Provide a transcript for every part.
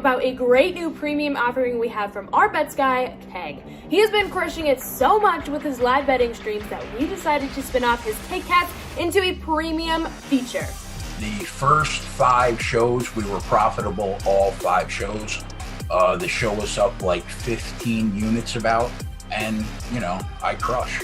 about a great new premium offering we have from our bets guy, Keg. He has been crushing it so much with his live betting streams that we decided to spin off his Keg Cats into a premium feature. The first 5 shows, we were profitable all 5 shows. The show was up like 15 units about, and, I crush.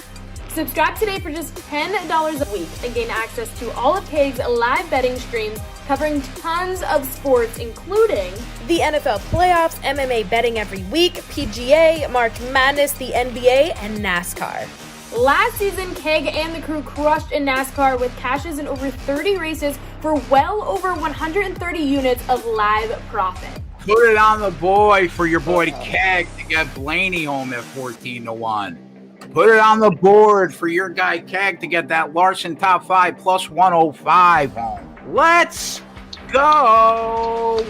Subscribe today for just $10 a week and gain access to all of Keg's live betting streams covering tons of sports, including the NFL playoffs, MMA betting every week, PGA, March Madness, the NBA, and NASCAR. Last season, Keg and the crew crushed in NASCAR with cashes in over 30 races for well over 130 units of live profit. Put it on the boy for your boy Keg to get Blaney home at 14-1. Put it on the board for your guy Keg to get that Larson top 5 plus 105 home. Let's go!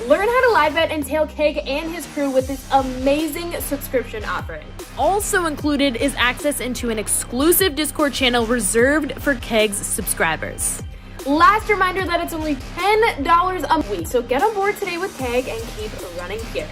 Learn how to live bet and tail Keg and his crew with this amazing subscription offering. Also included is access into an exclusive Discord channel reserved for Keg's subscribers. Last reminder that it's only $10 a week, so get on board today with Keg and keep running pure.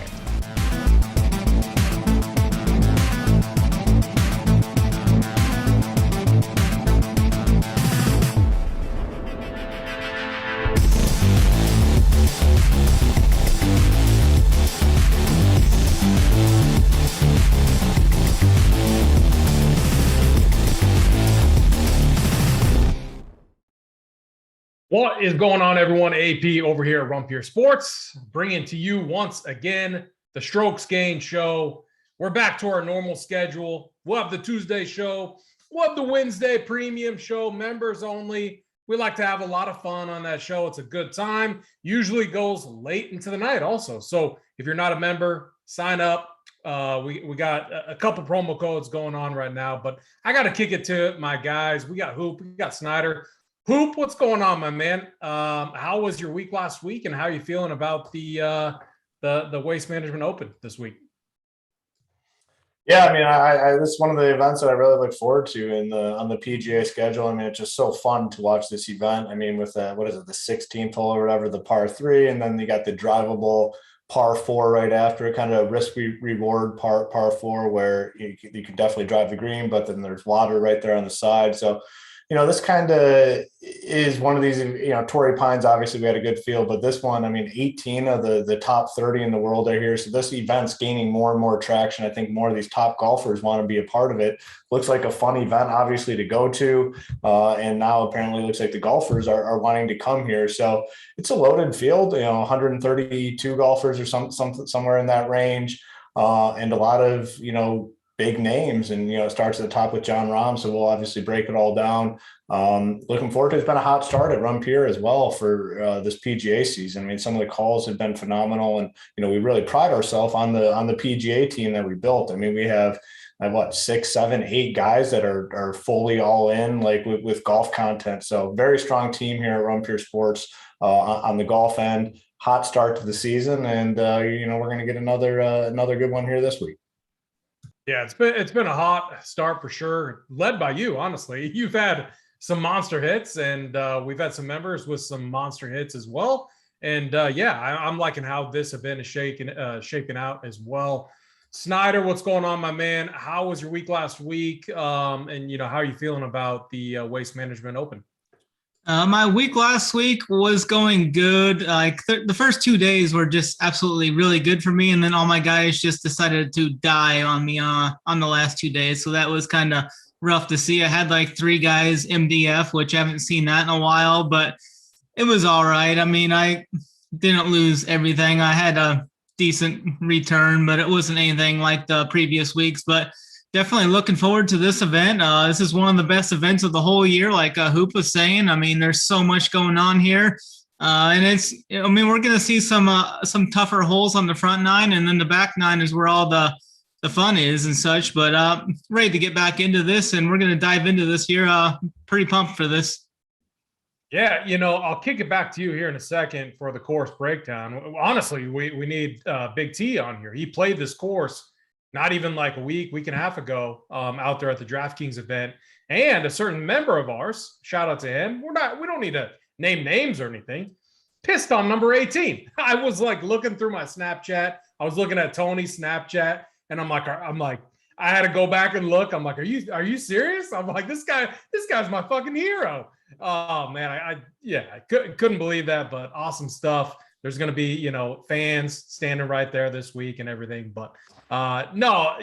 What is going on, everyone? AP over here at Rumpier Sports, bringing to you once again the Strokes Gain Show. We're back to our normal schedule. We'll have the Tuesday show. We'll have the Wednesday premium show, members only. We like to have a lot of fun on that show. It's a good time. Usually goes late into the night also. So if you're not a member, sign up. We got a couple promo codes going on right now, but I got to kick it to my guys. We got Hoop, we got Snyder. Hoop, what's going on, my man? How was your week last week, and how are you feeling about the Waste Management Open this week? Yeah, I mean, this is one of the events that I really look forward to on the PGA schedule. I mean, it's just so fun to watch this event. I mean, with the 16th hole or whatever, the par 3, and then you got the drivable par 4 right after it, kind of risk reward par 4, where you can definitely drive the green, but then there's water right there on the side. So, this kind of is one of these, Torrey Pines, obviously we had a good field, but this one, I mean, 18 of the top 30 in the world are here. So this event's gaining more and more traction. I think more of these top golfers want to be a part of it. Looks like a fun event, obviously, to go to. And now apparently looks like the golfers are wanting to come here. So it's a loaded field, 132 golfers or somewhere in that range. And a lot of, big names, and it starts at the top with John Rahm, so we'll obviously break it all down. Looking forward to it. It's been a hot start at Rumpier as well for this PGA season. I mean, some of the calls have been phenomenal, and we really pride ourselves on the PGA team that we built. I mean, we have 6, 7, 8 guys that are fully all in, like with golf content. So very strong team here at Rumpier Sports on the golf end. Hot start to the season, and we're going to get another good one here this week. Yeah, it's been a hot start for sure, led by you, honestly. You've had some monster hits, and we've had some members with some monster hits as well. And I'm liking how this event is shaping out as well. Snyder, what's going on, my man? How was your week last week? And how are you feeling about the Waste Management Open? My week last week was going good. Like the first 2 days were just absolutely really good for me. And then all my guys just decided to die on me on the last 2 days. So that was kind of rough to see. I had like 3 guys MDF, which I haven't seen that in a while, but it was all right. I mean, I didn't lose everything. I had a decent return, but it wasn't anything like the previous weeks. But definitely looking forward to this event. This is one of the best events of the whole year, like Hoop was saying. I mean, there's so much going on here. And we're going to see some tougher holes on the front 9, and then the back 9 is where all the fun is and such. But ready to get back into this, and we're going to dive into this here. Pretty pumped for this. Yeah, I'll kick it back to you here in a second for the course breakdown. Honestly, we need Big T on here. He played this course not even like a week and a half ago out there at the Draftkings event. And a certain member of ours, shout out to him. We don't need to name names or anything. pissed on number 18. I was like looking through my Snapchat. I was looking at Tony's Snapchat, and I'm like, I had to go back and look. I'm like, are you serious? I'm like, this guy's my fucking hero. Oh man, I couldn't believe that, but awesome stuff. There's going to be, fans standing right there this week and everything. But no,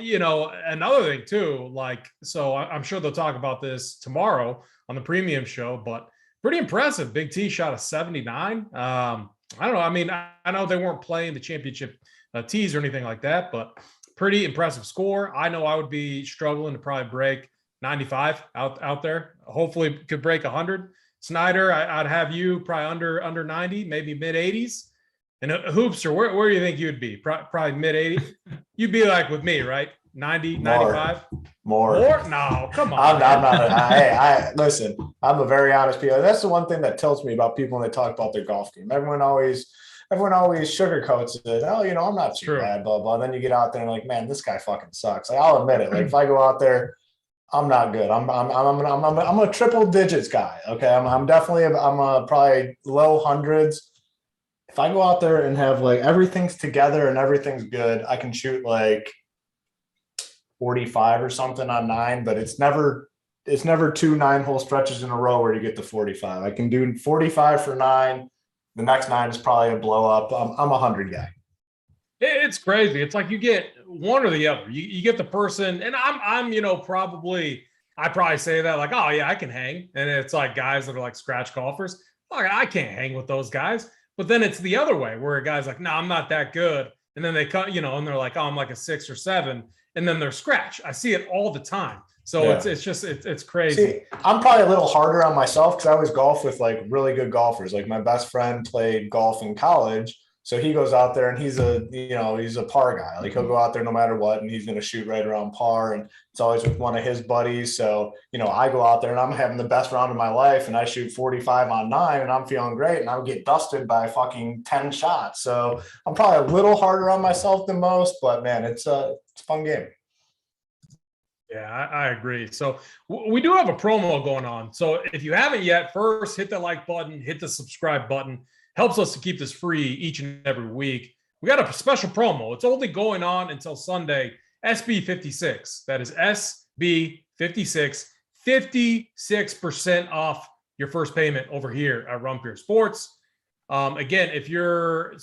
another thing too, like, so I'm sure they'll talk about this tomorrow on the premium show, but pretty impressive. Big T shot a 79. I don't know. I mean, I know they weren't playing the championship tees or anything like that, but pretty impressive score. I know I would be struggling to probably break 95 out there. Hopefully could break 100. Snyder, I'd have you probably under 90, maybe mid 80s. And Hoopster, where do you think you'd be? Probably mid 80s. You'd be like with me, right? 90, 95? More? No, come on. I'm not. Hey, listen, I'm a very honest people. That's the one thing that tilts me about people when they talk about their golf game. Everyone always sugarcoats it. Oh, I'm not too bad, blah, blah. Then you get out there and like, man, this guy fucking sucks. Like, I'll admit it. Like, if I go out there, I'm not good. I'm a triple digits guy. Okay. I'm probably low hundreds. If I go out there and have like everything's together and everything's good, I can shoot like 45 or something on 9, but it's never 2 9-hole stretches in a row where you get to 45. I can do 45 for 9. The next 9 is probably a blow up. I'm a 100 guy. It's crazy. It's like you get one or the other. You get the person, and I'm I probably say that like, oh yeah, I can hang. And it's like guys that are like scratch golfers. Like, I can't hang with those guys. But then it's the other way where a guy's like, no, I'm not that good. And then they cut, and they're like, oh, I'm like a 6 or 7. And then they're scratch. I see it all the time. So yeah. it's crazy. See, I'm probably a little harder on myself because I always golf with like really good golfers. Like my best friend played golf in college. So he goes out there and he's a par guy. Like he'll go out there no matter what, and he's going to shoot right around par. And it's always with one of his buddies. So, I go out there and I'm having the best round of my life and I shoot 45 on 9 and I'm feeling great. And I'll get dusted by fucking 10 shots. So I'm probably a little harder on myself than most, but man, it's a fun game. Yeah, I agree. So we do have a promo going on. So if you haven't yet, first hit the like button, hit the subscribe button. Helps us to keep this free each and every week. We got a special promo. It's only going on until Sunday. SB56. That is SB56. 56% off your first payment over here at Rumpier Sports. Again, if you're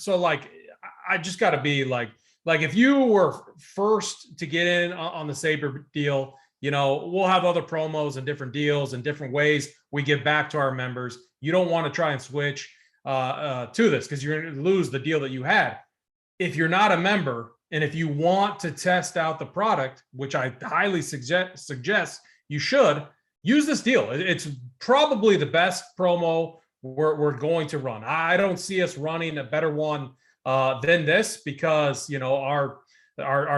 I just got to be like if you were first to get in on the Sabre deal, we'll have other promos and different deals and different ways we give back to our members. You don't want to try and switch to this because you're going to lose the deal that you had. If you're not a member and if you want to test out the product, which I highly suggest you should, use this deal. It's probably the best promo we're going to run. I don't see us running a better one than this because our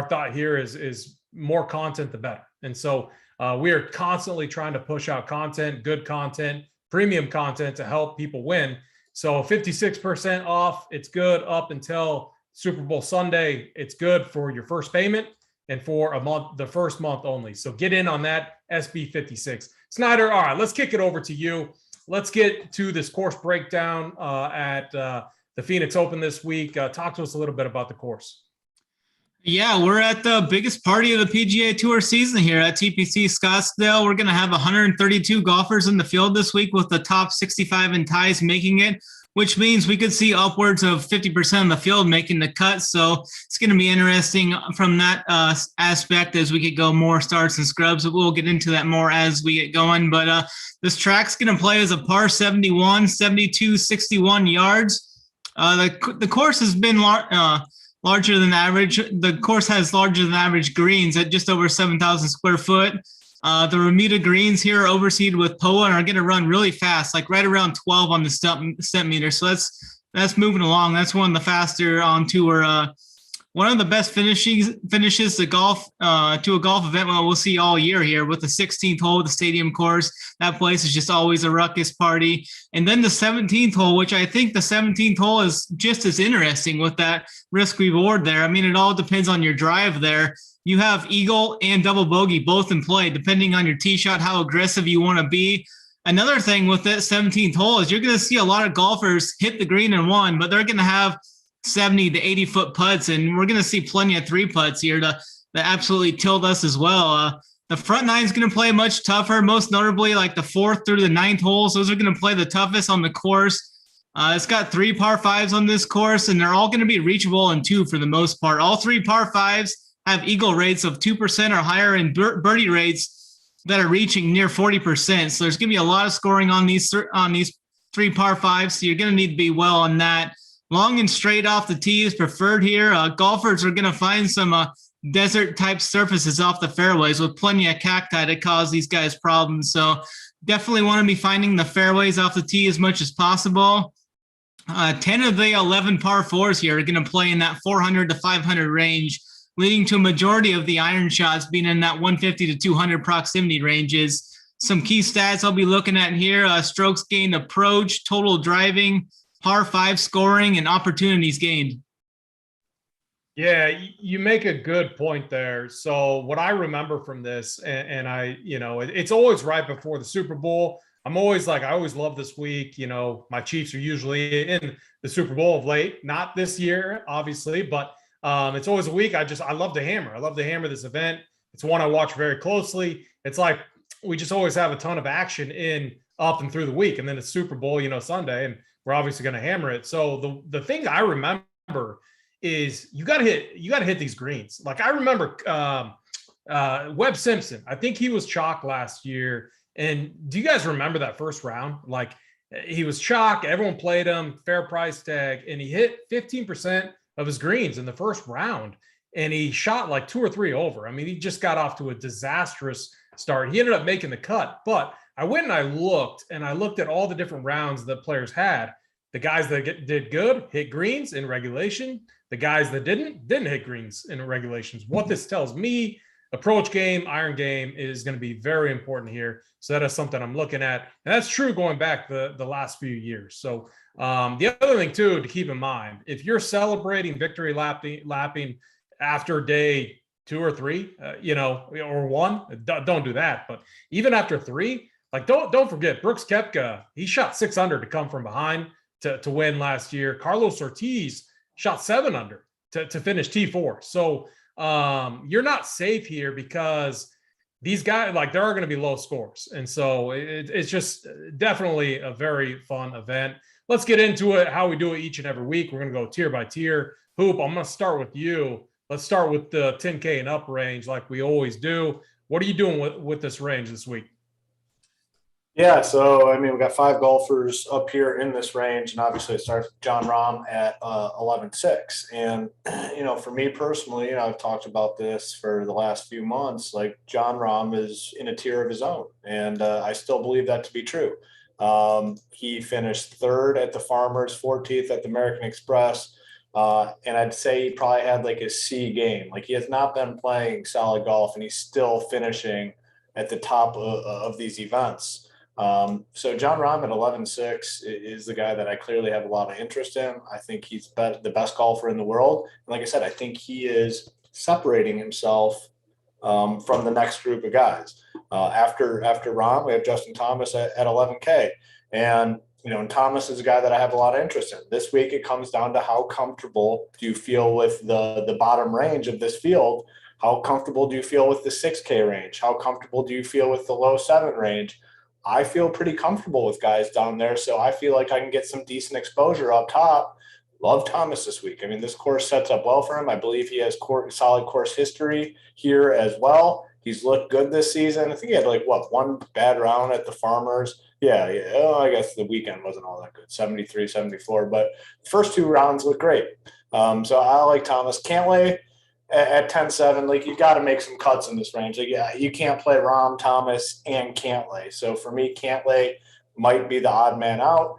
thought here is more content the better. And so we are constantly trying to push out content, good content, premium content to help people win. So 56% off, it's good up until Super Bowl Sunday. It's good for your first payment and for a month, the first month only. So get in on that, SB56. Snyder, all right, let's kick it over to you. Let's get to this course breakdown at the Phoenix Open this week. Talk to us a little bit about the course. Yeah, we're at the biggest party of the PGA Tour season here at TPC Scottsdale. We're going to have 132 golfers in the field this week with the top 65 in ties making it, which means we could see upwards of 50% of the field making the cut. So it's going to be interesting from that aspect as we could go more starts and scrubs. We'll get into that more as we get going. But this track's going to play as a par 71, 72, 61 yards. The course has been larger than average. The course has larger than average greens at just over 7,000 square foot. The Bermuda greens here are overseed with POA and are going to run really fast, like right around 12 on the stump meter. So that's moving along. That's one of the faster on tour. One of the best finishes to a golf event we'll see all year here with the 16th hole of the stadium course. That place is just always a ruckus party. And then the 17th hole, which I think the 17th hole is just as interesting with that risk reward there. I mean, it all depends on your drive there. You have eagle and double bogey both in play, depending on your tee shot, how aggressive you want to be. another thing with that 17th hole is you're going to see a lot of golfers hit the green in one, but they're going to have 70 to 80 foot putts, and we're going to see plenty of 3 putts here to absolutely tilt us as well. The front nine is going to play much tougher, most notably like the 4th through the 9th holes. Those are going to play the toughest on the course. It's got 3 par 5s on this course, and they're all going to be reachable in 2 for the most part. All 3 par 5s have eagle rates of 2% or higher and birdie rates that are reaching near 40%. So there's going to be a lot of scoring on these 3 par 5s. So you're going to need to be well on that. Long and straight off the tee is preferred here. Golfers are going to find some desert-type surfaces off the fairways with plenty of cacti to cause these guys problems. So definitely want to be finding the fairways off the tee as much as possible. 10 of the 11 par 4s here are going to play in that 400 to 500 range, leading to a majority of the iron shots being in that 150 to 200 proximity ranges. Some key stats I'll be looking at here, strokes gained approach, total driving, par 5 scoring, and opportunities gained. Yeah, you make a good point there. So what I remember from this, and I, it's always right before the Super Bowl. I'm always like, I always love this week. My Chiefs are usually in the Super Bowl of late, not this year, obviously, but it's always a week. I love to hammer. I love to hammer this event. It's one I watch very closely. It's like we just always have a ton of action in up and through the week, and then it's Super Bowl, Sunday, and we're obviously going to hammer it. So the thing I remember is you got to hit these greens. Like I remember Webb Simpson. I think he was chalk last year. And do you guys remember that first round? Like he was chalk. Everyone played him, fair price tag, and he hit 15% of his greens in the first round. And he shot like 2 or 3 over. I mean, he just got off to a disastrous start. He ended up making the cut. But I went and I looked at all the different rounds that players had. The guys that did good hit greens in regulation. The guys that didn't hit greens in regulations. What this tells me, approach game, iron game is going to be very important here. So that is something I'm looking at. And that's true going back the last few years. So the other thing, too, to keep in mind, if you're celebrating victory lapping after day 2 or 3, or 1, don't do that. But even after 3, like don't forget, Brooks Koepka, he shot 6 under to come from behind to win last year. Carlos Ortiz shot 7 under to finish T4. So you're not safe here because these guys, like there are going to be low scores. And so it's just definitely a very fun event. Let's get into it, how we do it each and every week. We're going to go tier by tier. Hoop, I'm going to start with you. Let's start with the 10K and up range like we always do. What are you doing with this range this week? Yeah, so I mean, we got 5 golfers up here in this range, and obviously it starts with John Rahm at 11.6. And for me personally, I've talked about this for the last few months. Like John Rahm is in a tier of his own, and I still believe that to be true. He finished 3rd at the Farmers, 14th at the American Express, and I'd say he probably had like a C game. Like he has not been playing solid golf, and he's still finishing at the top of these events. So John Rahm at 11.6 is the guy that I clearly have a lot of interest in. I think he's the best golfer in the world. And like I said, I think he is separating himself from the next group of guys. After Rahm, we have Justin Thomas at 11K. And, and Thomas is a guy that I have a lot of interest in. This week, it comes down to how comfortable do you feel with the bottom range of this field? How comfortable do you feel with the 6K range? How comfortable do you feel with the low 7 range? I feel pretty comfortable with guys down there, so I feel like I can get some decent exposure up top. Love Thomas this week. I mean, this course sets up well for him. I believe he has solid course history here as well. He's looked good this season. I think he had one bad round at the Farmers. Yeah. Oh, I guess the weekend wasn't all that good, 73, 74, but the first 2 rounds look great. So I like Thomas. Cantlay at 10.7, like you got to make some cuts in this range. Like, yeah, you can't play Rahm, Thomas, and Cantlay. So for me, Cantlay might be the odd man out.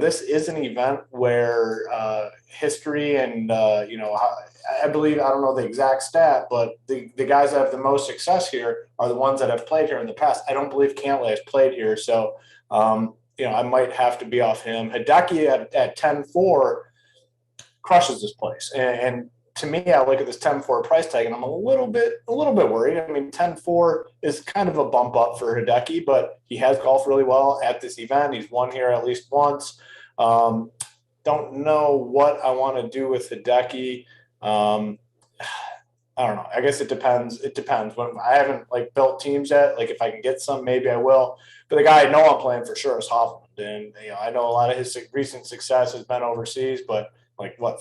This is an event where history and I believe, I don't know the exact stat, but the guys that have the most success here are the ones that have played here in the past. I don't believe Cantlay has played here, so I might have to be off him. Hideki at 10.4 crushes this place, and to me, I look at this 10-4 price tag and I'm a little bit worried. I mean, 10-4 is kind of a bump up for Hideki, but he has golfed really well at this event. He's won here at least once. Don't know what I want to do with Hideki. I don't know. I guess it depends. It depends. When I haven't built teams yet. Like if I can get some, maybe I will. But the guy I know I'm playing for sure is Hovland, and I know a lot of his recent success has been overseas. But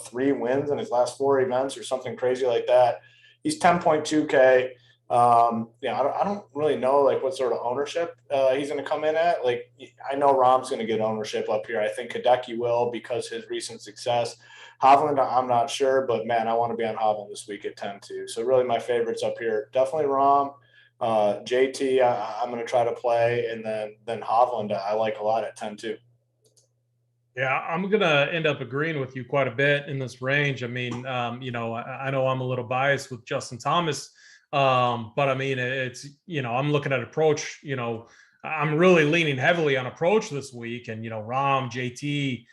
3 wins in his last 4 events or something crazy like that. He's 10.2K. I don't really know what sort of ownership he's going to come in at. I know Rahm's going to get ownership up here. I think Hideki will because his recent success. Hovland, I'm not sure, but man, I want to be on Hovland this week at 10-2. So really my favorites up here, definitely Rahm, JT. I'm going to try to play, and then Hovland I like a lot at 10-2. Yeah, I'm going to end up agreeing with you quite a bit in this range. I mean, I know I'm a little biased with Justin Thomas, but I mean, it's, I'm looking at approach, I'm really leaning heavily on approach this week, and, Rahm, JT,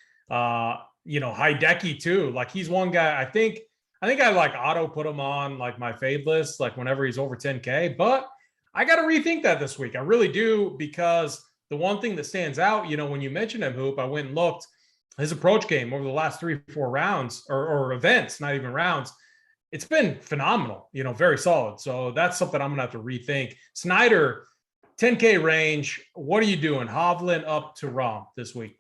Hideki too. He's one guy, I think I auto put him on my fade list, whenever he's over 10K, but I got to rethink that this week. I really do, because the one thing that stands out, when you mentioned him, Hoop, I went and looked his approach game over the last 3-4 rounds or events, not even rounds. It's been phenomenal, very solid. So that's something I'm going to have to rethink. Snyder, 10K range. What are you doing? Hovland up to Rahm this week?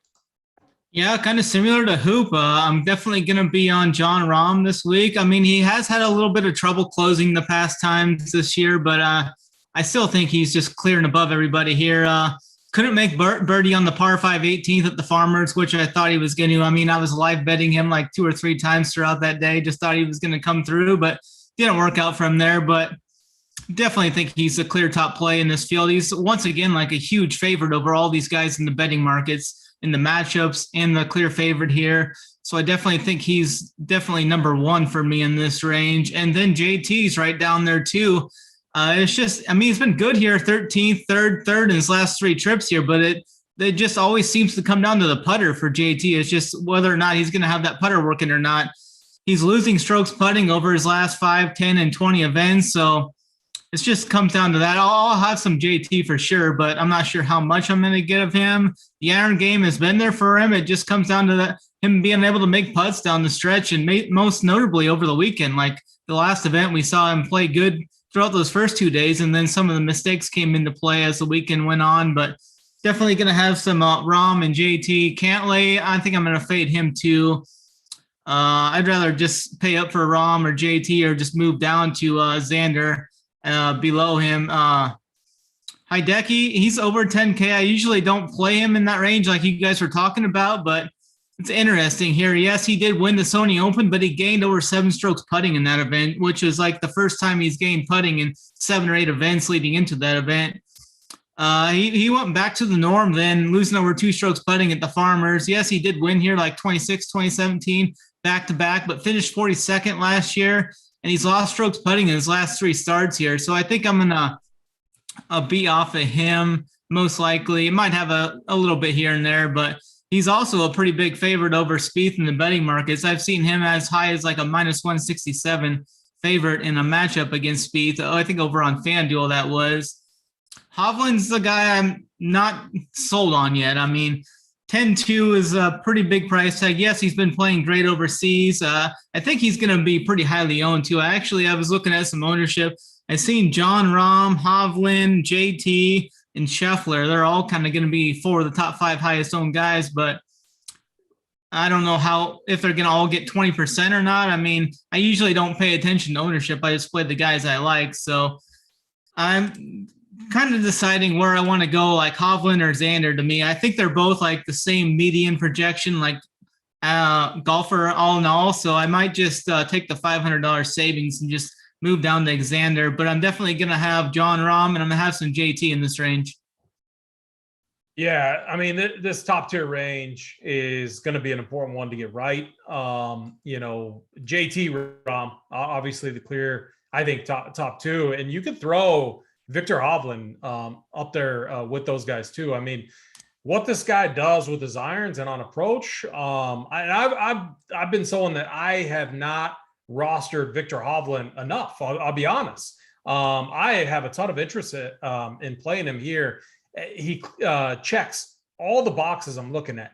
Yeah, kind of similar to Hoop. I'm definitely going to be on Jon Rahm this week. I mean, he has had a little bit of trouble closing the past times this year, but I still think he's just clearing above everybody here. Couldn't make birdie on the par 5 18th at the Farmers, which I thought he was going to. I mean, I was live betting him 2 or 3 times throughout that day. Just thought he was going to come through, but didn't work out from there. But definitely think he's a clear top play in this field. He's once again a huge favorite over all these guys in the betting markets, in the matchups, and the clear favorite here. So I definitely think he's definitely number 1 for me in this range. And then JT's right down there too. It's just, I mean, he's been good here, 13th, third in his last 3 trips here, but it just always seems to come down to the putter for JT. It's just whether or not he's going to have that putter working or not. He's losing strokes putting over his last 5, 10, and 20 events. So it just comes down to that. I'll have some JT for sure, but I'm not sure how much I'm going to get of him. The iron game has been there for him. It just comes down to that, him being able to make putts down the stretch, and most notably over the weekend. The last event, we saw him play good throughout those first 2 days, and then some of the mistakes came into play as the weekend went on. But definitely going to have some Rahm and JT. Cantlay, I think I'm going to fade him too. I'd rather just pay up for Rahm or JT, or just move down to Xander below him. Hideki, he's over 10K. I usually don't play him in that range like you guys were talking about, but it's interesting here. Yes, he did win the Sony Open, but he gained over 7 strokes putting in that event, which is the first time he's gained putting in 7 or 8 events leading into that event. He went back to the norm then, losing over 2 strokes putting at the Farmers. Yes, he did win here 26, 2017, back-to-back, but finished 42nd last year, and he's lost strokes putting in his last 3 starts here. So I think I'm going to be off of him, most likely. It might have a little bit here and there, but he's also a pretty big favorite over Spieth in the betting markets. I've seen him as high as a -167 favorite in a matchup against Spieth. I think over on FanDuel that was. Hovland's the guy I'm not sold on yet. I mean, 10-2 is a pretty big price tag. Yes, he's been playing great overseas. I think he's going to be pretty highly owned too. I was looking at some ownership. I've seen Jon Rahm, Hovland, JT, and Scheffler. They're all kind of going to be 4 of the top 5 highest owned guys, but I don't know if they're going to all get 20% or not. I mean, I usually don't pay attention to ownership. I just play the guys I like. So I'm kind of deciding where I want to go, Hovland or Xander. To me, I think they're both the same median projection, golfer all in all. So I might just take the $500 savings and just move down to Xander, but I'm definitely going to have Jon Rahm, and I'm going to have some JT in this range. Yeah, I mean, this top tier range is going to be an important one to get right. JT, Rahm, obviously the clear, I think, top 2, and you could throw Victor Hovland up there with those guys too. I mean, what this guy does with his irons and on approach, I've been someone that I have not rostered Victor Hovland enough. I'll be honest. I have a ton of interest in playing him here. He checks all the boxes I'm looking at.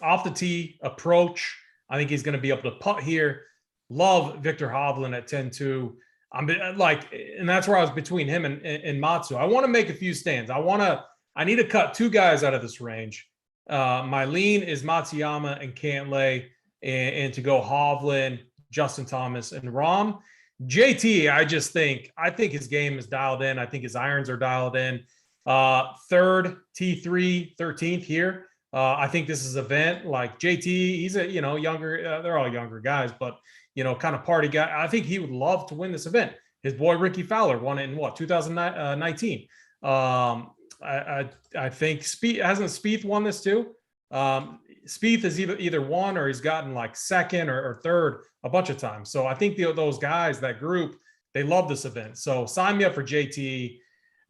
Off the tee, approach. I think he's going to be able to putt here. Love Victor Hovland at 10-2. I'm like, and that's where I was between him and Matsu. I want to make a few stands. I need to cut two guys out of this range. My lean is Matsuyama and Cantlay, and to go Hovland, Justin Thomas, and Rahm. JT, I think his game is dialed in. I think his irons are dialed in. Third, T3, 13th here. I think this is an event like JT. He's a, younger, they're all younger guys, but, kind of party guy. I think he would love to win this event. His boy, Ricky Fowler, won it in 2019. I think hasn't Spieth won this too? Spieth has either won or he's gotten like second or third a bunch of times. So I think those guys, that group, they love this event. So sign me up for JT.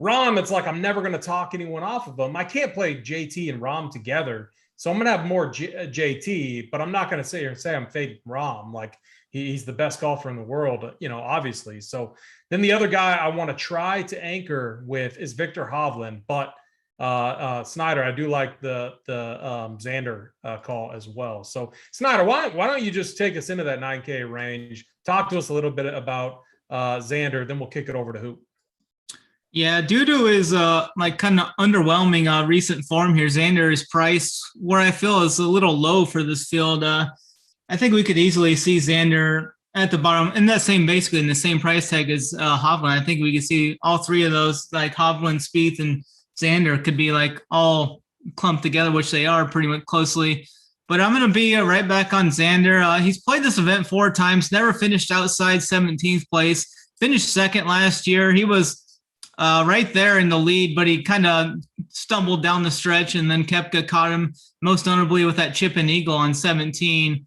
Rahm, it's like I'm never going to talk anyone off of them. I can't play JT and Rahm together. So I'm going to have more JT, but I'm not going to sit here and say I'm fading Rahm. Like he's the best golfer in the world, obviously. So then the other guy I want to try to anchor with is Victor Hovland, but Snyder, I do like the Xander call as well. So Snyder, why don't you just take us into that 9K range? Talk to us a little bit about Xander, then we'll kick it over to Hoop. Yeah, due to his kind of underwhelming recent form here, Xander is priced where I feel is a little low for this field. I think we could easily see Xander at the bottom, and basically in the same price tag as Hovland. I think we could see all three of those, like Hovland, Spieth, and Xander could be like all clumped together, which they are pretty much closely. But I'm going to be right back on Xander. He's played this event 4 times, never finished outside 17th place, finished second last year. He was right there in the lead, but he kind of stumbled down the stretch, and then Koepka caught him, most notably with that chip and eagle on 17.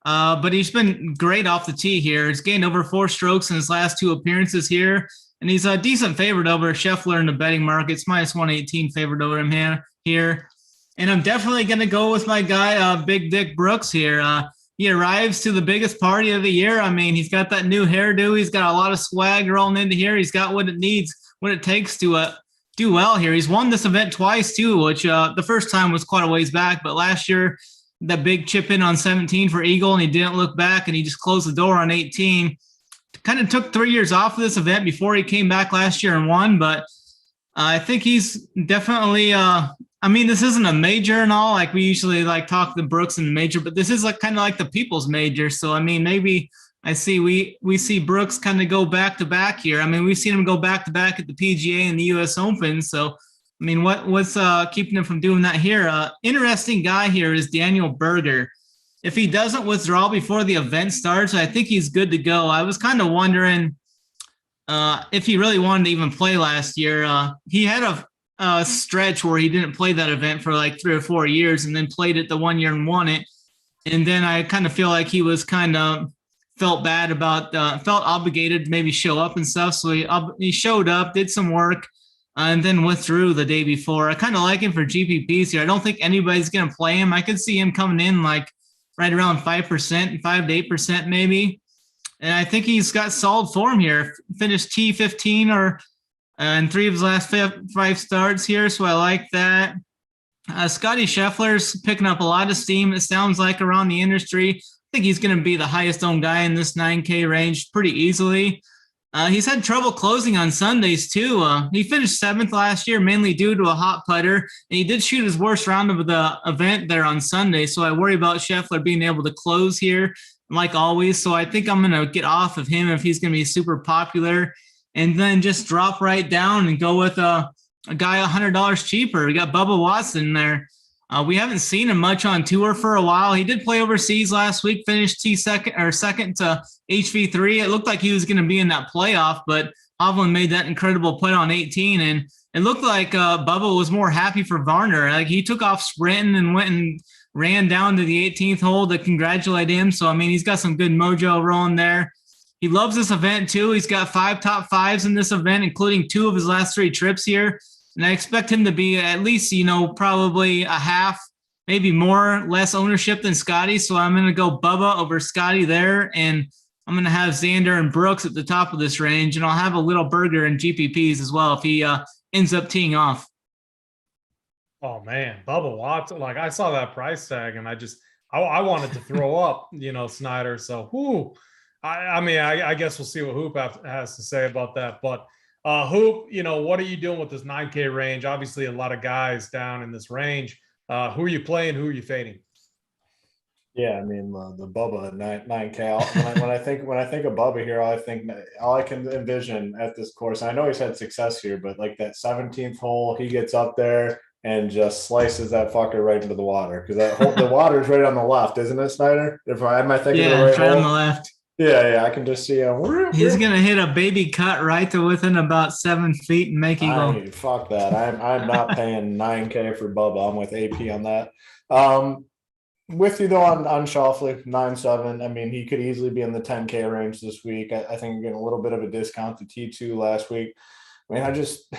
But he's been great off the tee here. He's gained over 4 strokes in his last 2 appearances here, and he's a decent favorite over Scheffler in the betting markets, minus 118 favorite over him here. And I'm definitely going to go with my guy, Big Dick Brooks here. He arrives to the biggest party of the year. I mean, he's got that new hairdo. He's got a lot of swag rolling into here. He's got what it takes to do well here. He's won this event twice too, which the first time was quite a ways back, but last year, that big chip in on 17 for Eagle, and he didn't look back, and he just closed the door on 18. Kind of took 3 years off of this event before he came back last year and won, but I think he's definitely this isn't a major and all, like we usually like talk the Brooks in the major, but this is like kind of like the people's major. So maybe we see Brooks kind of go back to back here. We've seen him go back to back at the PGA and the US Open. So what's keeping him from doing that here? Interesting guy here is Daniel Berger. If he doesn't withdraw before the event starts, I think he's good to go. I was kind of wondering if he really wanted to even play last year. He had a stretch where he didn't play that event for like 3 or 4 years, and then played it the 1 year and won it. And then I kind of feel like he was kind of felt bad about, felt obligated to maybe show up and stuff. So he showed up, did some work, and then withdrew the day before. I kind of like him for GPPs here. I don't think anybody's going to play him. I could see him coming in like right around 5%, 5 to 8% maybe. And I think he's got solid form here. Finished T15 in 3 of his last 5 starts here, so I like that. Scotty Scheffler's picking up a lot of steam, it sounds like, around the industry. I think he's going to be the highest owned guy in this 9K range pretty easily. He's had trouble closing on Sundays too. He finished 7th last year, mainly due to a hot putter, and he did shoot his worst round of the event there on Sunday. So I worry about Scheffler being able to close here, like always. So I think I'm going to get off of him if he's going to be super popular, and then just drop right down and go with a guy $100 cheaper. We got Bubba Watson there. We haven't seen him much on tour for a while. He did play overseas last week, finished second to HV3. It looked like he was going to be in that playoff, but Hovland made that incredible putt on 18, and it looked like Bubba was more happy for Varner. Like, he took off sprinting and went and ran down to the 18th hole to congratulate him. So, he's got some good mojo rolling there. He loves this event too. He's got 5 top 5s in this event, including 2 of his last 3 trips here. And I expect him to be at least, probably a half, maybe less ownership than Scotty. So I'm going to go Bubba over Scotty there. And I'm going to have Xander and Brooks at the top of this range, and I'll have a little burger in GPPs as well if he ends up teeing off. Oh man, Bubba Watson. Like I saw that price tag and I wanted to throw up, Snyder. So I guess we'll see what Hoop has to say about that. But Hoop, what are you doing with this 9K range? Obviously, a lot of guys down in this range. Who are you playing? Who are you fading? Yeah, I mean the Bubba at 9K. When I think of Bubba here, all I can envision at this course. I know he's had success here, but like that 17th hole, he gets up there and just slices that fucker right into the water, because the water is right on the left, isn't it, Snyder? Am I thinking of the right right hole? on the left. Yeah, I can just see him. He's gonna hit a baby cut right to within about 7 feet and make you go. Fuck that. I'm not paying 9K for Bubba. I'm with AP on that. With you though on Schauffele, 9.7. I mean, he could easily be in the 10K range this week. I think you're getting a little bit of a discount to T2 last week. I mean, I just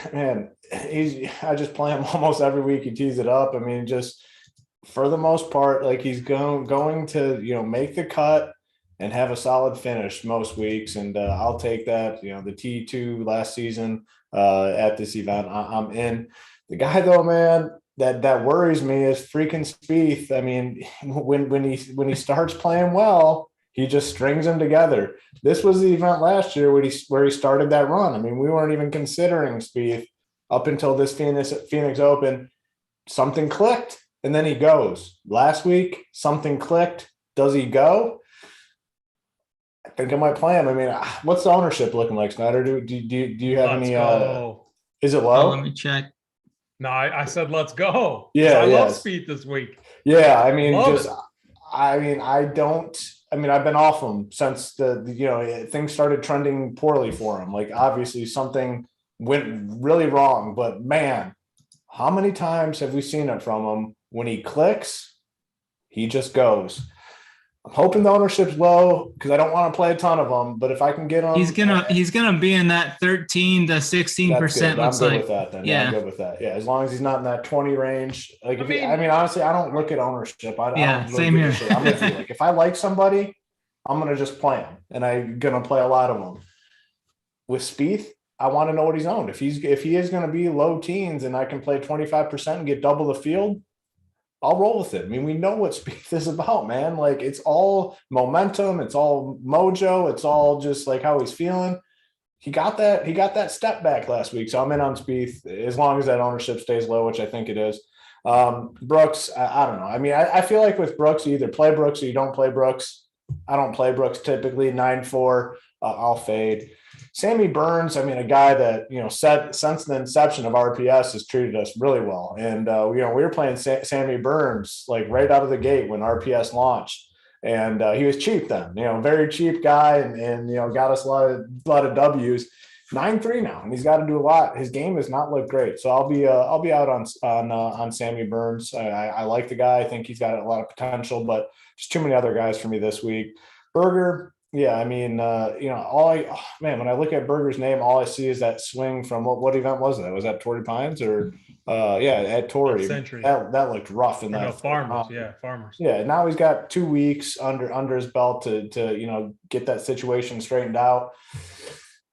play him almost every week. He tees it up. I mean, just for the most part, like he's going to, make the cut and have a solid finish most weeks. And I'll take that. The T2 last season at this event, I'm in. The guy though, man, that worries me is freaking Spieth. I mean, when he starts playing well, he just strings them together. This was the event last year where he started that run. I mean, we weren't even considering Spieth up until this Phoenix Open. Something clicked, and then he goes. Last week, something clicked. Does he go? I think I might play him. I mean, what's the ownership looking like, Snyder? Do you have any? Is it low? Let me check. No, I said let's go. Yeah, I love Spieth this week. Yeah, I mean, I've been off him since things started trending poorly for him. Like obviously something went really wrong, but man, how many times have we seen it from him? When he clicks, he just goes. I'm hoping the ownership's low because I don't want to play a ton of them. But if I can get him, he's gonna be in that 13 to 16%. I'm good with that. Then I'm good with that. Yeah, as long as he's not in that 20 range. Like honestly, I don't look at ownership. I don't same here. I'm with you. Like if I like somebody, I'm gonna just play him, and I'm gonna play a lot of them. With Spieth, I want to know what he's owned. If he is going to be low teens, and I can play 25% and get double the field, I'll roll with it. I mean, we know what Spieth is about, man. Like it's all momentum, it's all mojo, it's all just like how he's feeling. He got that step back last week, so I'm in on Spieth as long as that ownership stays low, which I think it is. Brooks, I don't know. I mean, I feel like with Brooks, you either play Brooks or you don't play Brooks. I don't play Brooks typically. 9-4, I'll fade. Sammy Burns, I mean, a guy that, since the inception of RPS has treated us really well. And, we were playing Sammy Burns like right out of the gate when RPS launched. And he was cheap then, very cheap guy and got us a lot of W's. 9-3 now, and he's got to do a lot. His game has not looked great. So I'll be out on Sammy Burns. I like the guy. I think he's got a lot of potential, but there's too many other guys for me this week. Berger, yeah, I mean, when I look at Berger's name, all I see is that swing from what event was that? Was that Torrey Pines or at Torrey? That looked rough in that. Farmers. Yeah, now he's got 2 weeks under his belt to get that situation straightened out.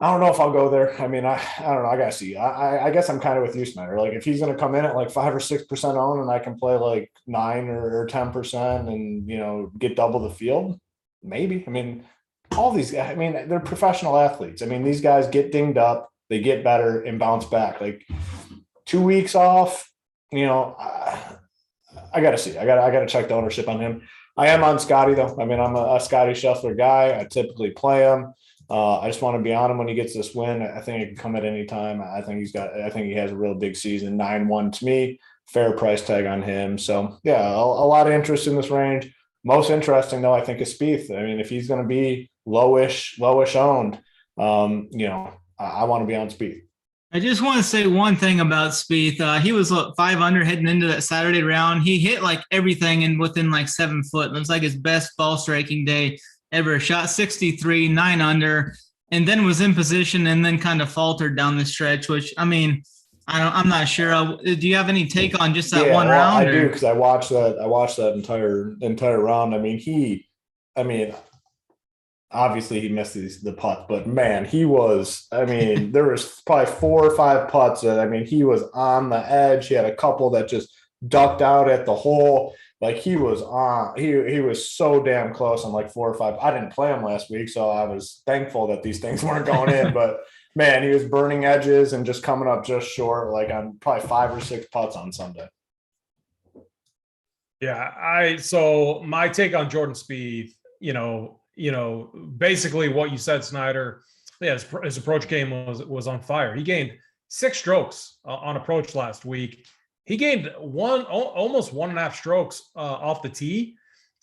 I don't know if I'll go there. I mean, I don't know. I gotta see. I guess I'm kind of with you, Snyder. Like if he's going to come in at like 5 or 6% own, and I can play like 9 or 10%, and get double the field, maybe. I mean, all these guys. I mean, they're professional athletes. I mean, these guys get dinged up, they get better and bounce back. Like 2 weeks off, I gotta see. I gotta check the ownership on him. I am on Scotty though. I mean, I'm a Scotty Scheffler guy. I typically play him. I just want to be on him when he gets this win. I think it can come at any time. I think he has a real big season. 9-1 to me, fair price tag on him. So yeah, a lot of interest in this range. Most interesting though, I think, is Spieth. I mean, if he's going to be lowish owned, I want to be on Spieth. I just want to say one thing about Spieth. He was 5 under heading into that Saturday round. He hit like everything and within like 7 foot. It was like his best ball striking day ever. Shot 63, 9 under, and then was in position and then kind of faltered down the stretch, which, I mean, I'm not sure. Do you have any take on just that one round? I do, because I watched that entire round. I mean, obviously he missed the putts, but man, he was, I mean, there was probably 4 or 5 putts that, I mean, he was on the edge. He had a couple that just ducked out at the hole. Like he was on, he was so damn close on like 4 or 5. I didn't play him last week, so I was thankful that these things weren't going in, but man, he was burning edges and just coming up just short, like on probably 5 or 6 putts on Sunday. Yeah, so my take on Jordan Spieth, basically what you said, Snyder. Yeah, his approach game was on fire. He gained 6 strokes on approach last week. He gained almost 1.5 strokes off the tee,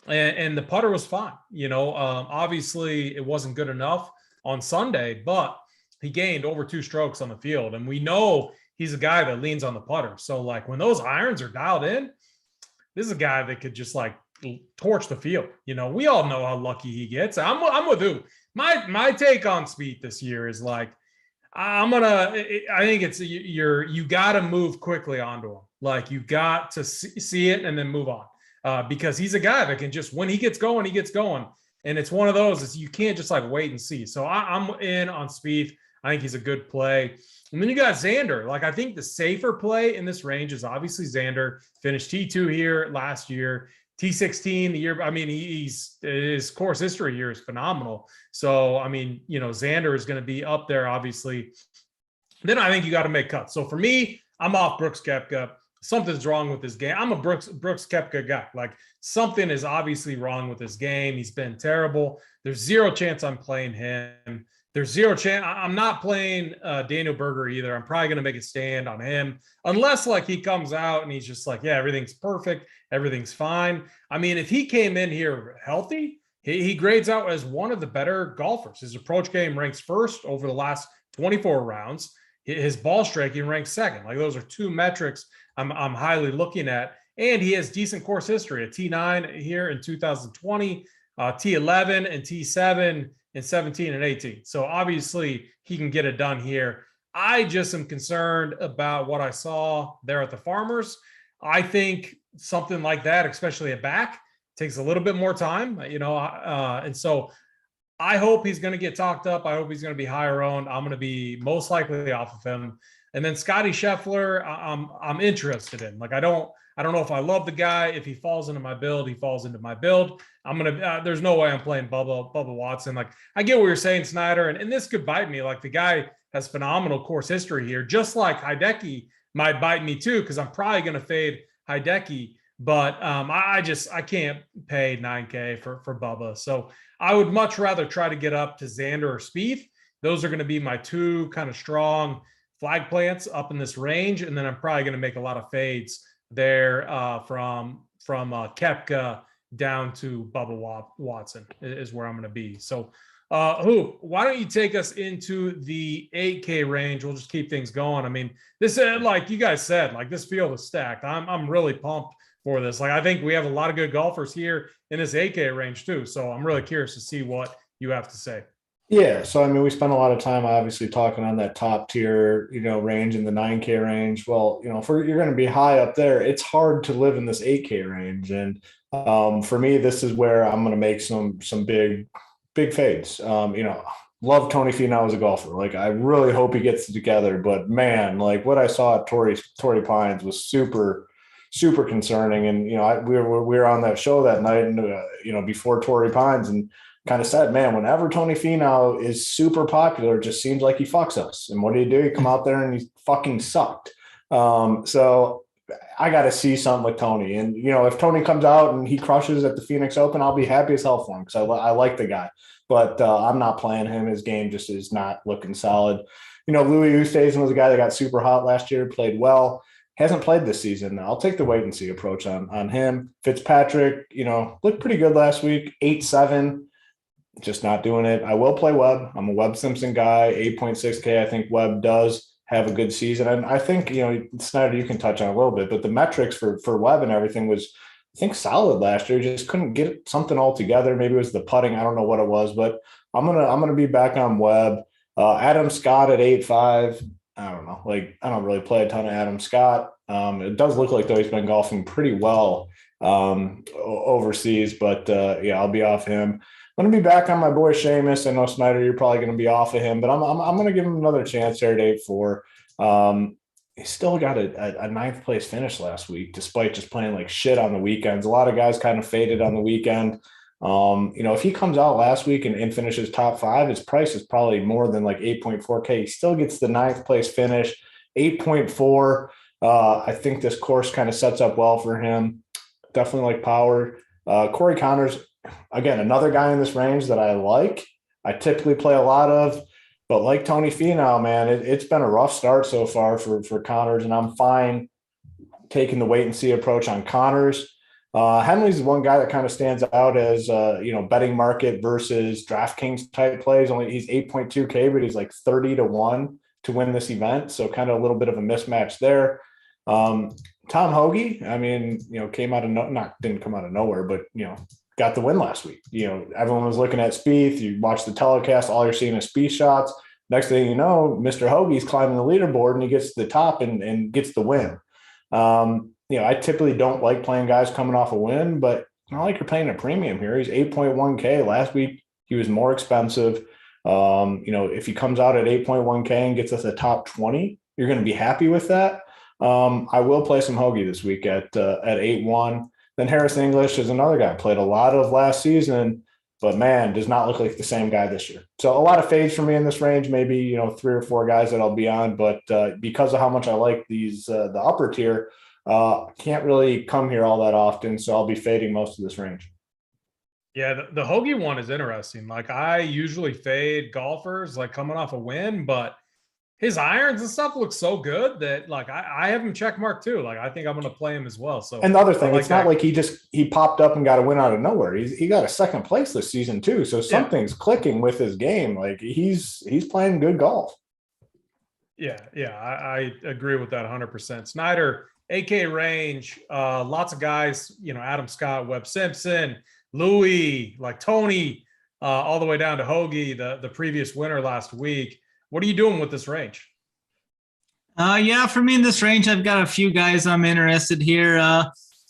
and the putter was fine. Obviously it wasn't good enough on Sunday, but he gained over 2 strokes on the field, and we know he's a guy that leans on the putter. So like when those irons are dialed in, this is a guy that could just like torch the field. We all know how lucky he gets. I'm with you. My take on Spieth this year is like, I think it's you got to move quickly onto him. Like you got to see it and then move on because he's a guy that can just, when he gets going, he gets going. And it's one of those is you can't just like wait and see. So I'm in on Spieth. I think he's a good play. And then you got Xander. Like I think the safer play in this range is obviously Xander. Finished T2 here last year. T16 the year. I mean, his course history here is phenomenal. So, I mean, Xander is going to be up there, obviously. Then I think you got to make cuts. So for me, I'm off Brooks Koepka. Something's wrong with his game. I'm a Brooks Koepka guy. Like something is obviously wrong with his game. He's been terrible. There's zero chance I'm playing him. There's zero chance. I'm not playing Daniel Berger either. I'm probably going to make a stand on him unless like he comes out and he's just like, yeah, everything's perfect. Everything's fine. I mean, if he came in here healthy, he grades out as one of the better golfers. His approach game ranks first over the last 24 rounds. His ball striking ranks second. Like those are 2 metrics I'm highly looking at. And he has decent course history. A T9 here in 2020, T11 and T7 in 17 and 18. So obviously he can get it done here. I just am concerned about what I saw there at the Farmers. I think something like that, especially at back, takes a little bit more time, and so I hope he's going to get talked up. I hope he's going to be higher owned. I'm going to be most likely off of him. And then Scotty Scheffler, I'm interested in. Like I don't know if I love the guy. If he falls into my build, he falls into my build. There's no way I'm playing Bubba Watson. Like I get what you're saying, Snyder, and this could bite me. Like the guy has phenomenal course history here, just like Hideki might bite me too, because I'm probably going to fade Hideki. But I can't pay $9K for Bubba. So I would much rather try to get up to Xander or Spieth. Those are going to be my 2 kind of strong flag plants up in this range. And then I'm probably going to make a lot of fades there from Koepka down to Bubba Watson is where I'm going to be. So why don't you take us into the 8K range? We'll just keep things going. I mean, this like you guys said, like this field is stacked. I'm really pumped for this. Like I think we have a lot of good golfers here in this 8K range too. So I'm really curious to see what you have to say. Yeah. So, I mean, we spent a lot of time obviously talking on that top tier, range in the 9K range. Well, if you're going to be high up there, it's hard to live in this 8K range. And for me, this is where I'm going to make some big fades. Love Tony Finau as a golfer. Like, I really hope he gets it together. But man, like what I saw at Torrey Pines was super, super concerning. And we were on that show that night, and before Torrey Pines, and kind of said, man, whenever Tony Finau is super popular, it just seems like he fucks us. And what do? He come out there and he fucking sucked. So I got to see something with Tony. And, if Tony comes out and he crushes at the Phoenix Open, I'll be happy as hell for him because I like the guy. But I'm not playing him. His game just is not looking solid. Louis Oosthuizen was a guy that got super hot last year, played well. Hasn't played this season. I'll take the wait and see approach on him. Fitzpatrick, looked pretty good last week, 8-7. Just not doing it. I will play Webb. I'm a Webb Simpson guy, 8.6K. I think Webb does have a good season. And I think, Snyder, you can touch on a little bit, but the metrics for Webb and everything was, I think, solid last year. Just couldn't get something all together. Maybe it was the putting. I don't know what it was, but I'm gonna be back on Webb. Adam Scott at 8.5. I don't know. Like, I don't really play a ton of Adam Scott. It does look like though he's been golfing pretty well overseas, but I'll be off him. going to be back on my boy Seamus. I know Snyder, you're probably going to be off of him, but I'm going to give him another chance here at 8-4. He still got a ninth place finish last week, despite just playing like shit on the weekends. A lot of guys kind of faded on the weekend. If he comes out last week and finishes top 5, his price is probably more than like 8.4K. He still gets the ninth place finish, 8.4. I think this course kind of sets up well for him. Definitely like power. Corey Connors, again, another guy in this range that I like. I typically play a lot of, but like Tony Finau, man, it's been a rough start so far for Connors, and I'm fine taking the wait and see approach on Connors. Henley's one guy that kind of stands out as betting market versus DraftKings type plays. Only he's 8.2K, but he's like 30-1 to win this event. So kind of a little bit of a mismatch there. Tom Hoagie, I mean, didn't come out of nowhere, but got the win last week. Everyone was looking at Spieth. You watch the telecast, all you're seeing is Spieth shots. Next thing you know, Mr. Hoagie's climbing the leaderboard and he gets to the top and gets the win. I typically don't like playing guys coming off a win, but it's not like you're paying a premium here. He's 8.1K. Last week, he was more expensive. If he comes out at 8.1K and gets us a top 20, you're going to be happy with that. I will play some Hoagie this week at 8-1. Then Harris English is another guy. Played a lot of last season, but man, does not look like the same guy this year. So a lot of fades for me in this range, maybe 3 or 4 guys that I'll be on. But because of how much I like these, the upper tier, can't really come here all that often. So I'll be fading most of this range. Yeah, the Hoagie one is interesting. Like I usually fade golfers like coming off a win, but his irons and stuff look so good that like I have him checkmarked too. Like I think I'm going to play him as well. So and the other thing, it's not like he popped up and got a win out of nowhere. He got a second place this season too. So something's clicking with his game. Like he's playing good golf. Yeah, I agree with that 100%. Snyder, AK range, lots of guys. Adam Scott, Webb Simpson, Louis, like Tony, all the way down to Hoagie, the previous winner last week. What are you doing with this range? For me in this range, I've got a few guys I'm interested here.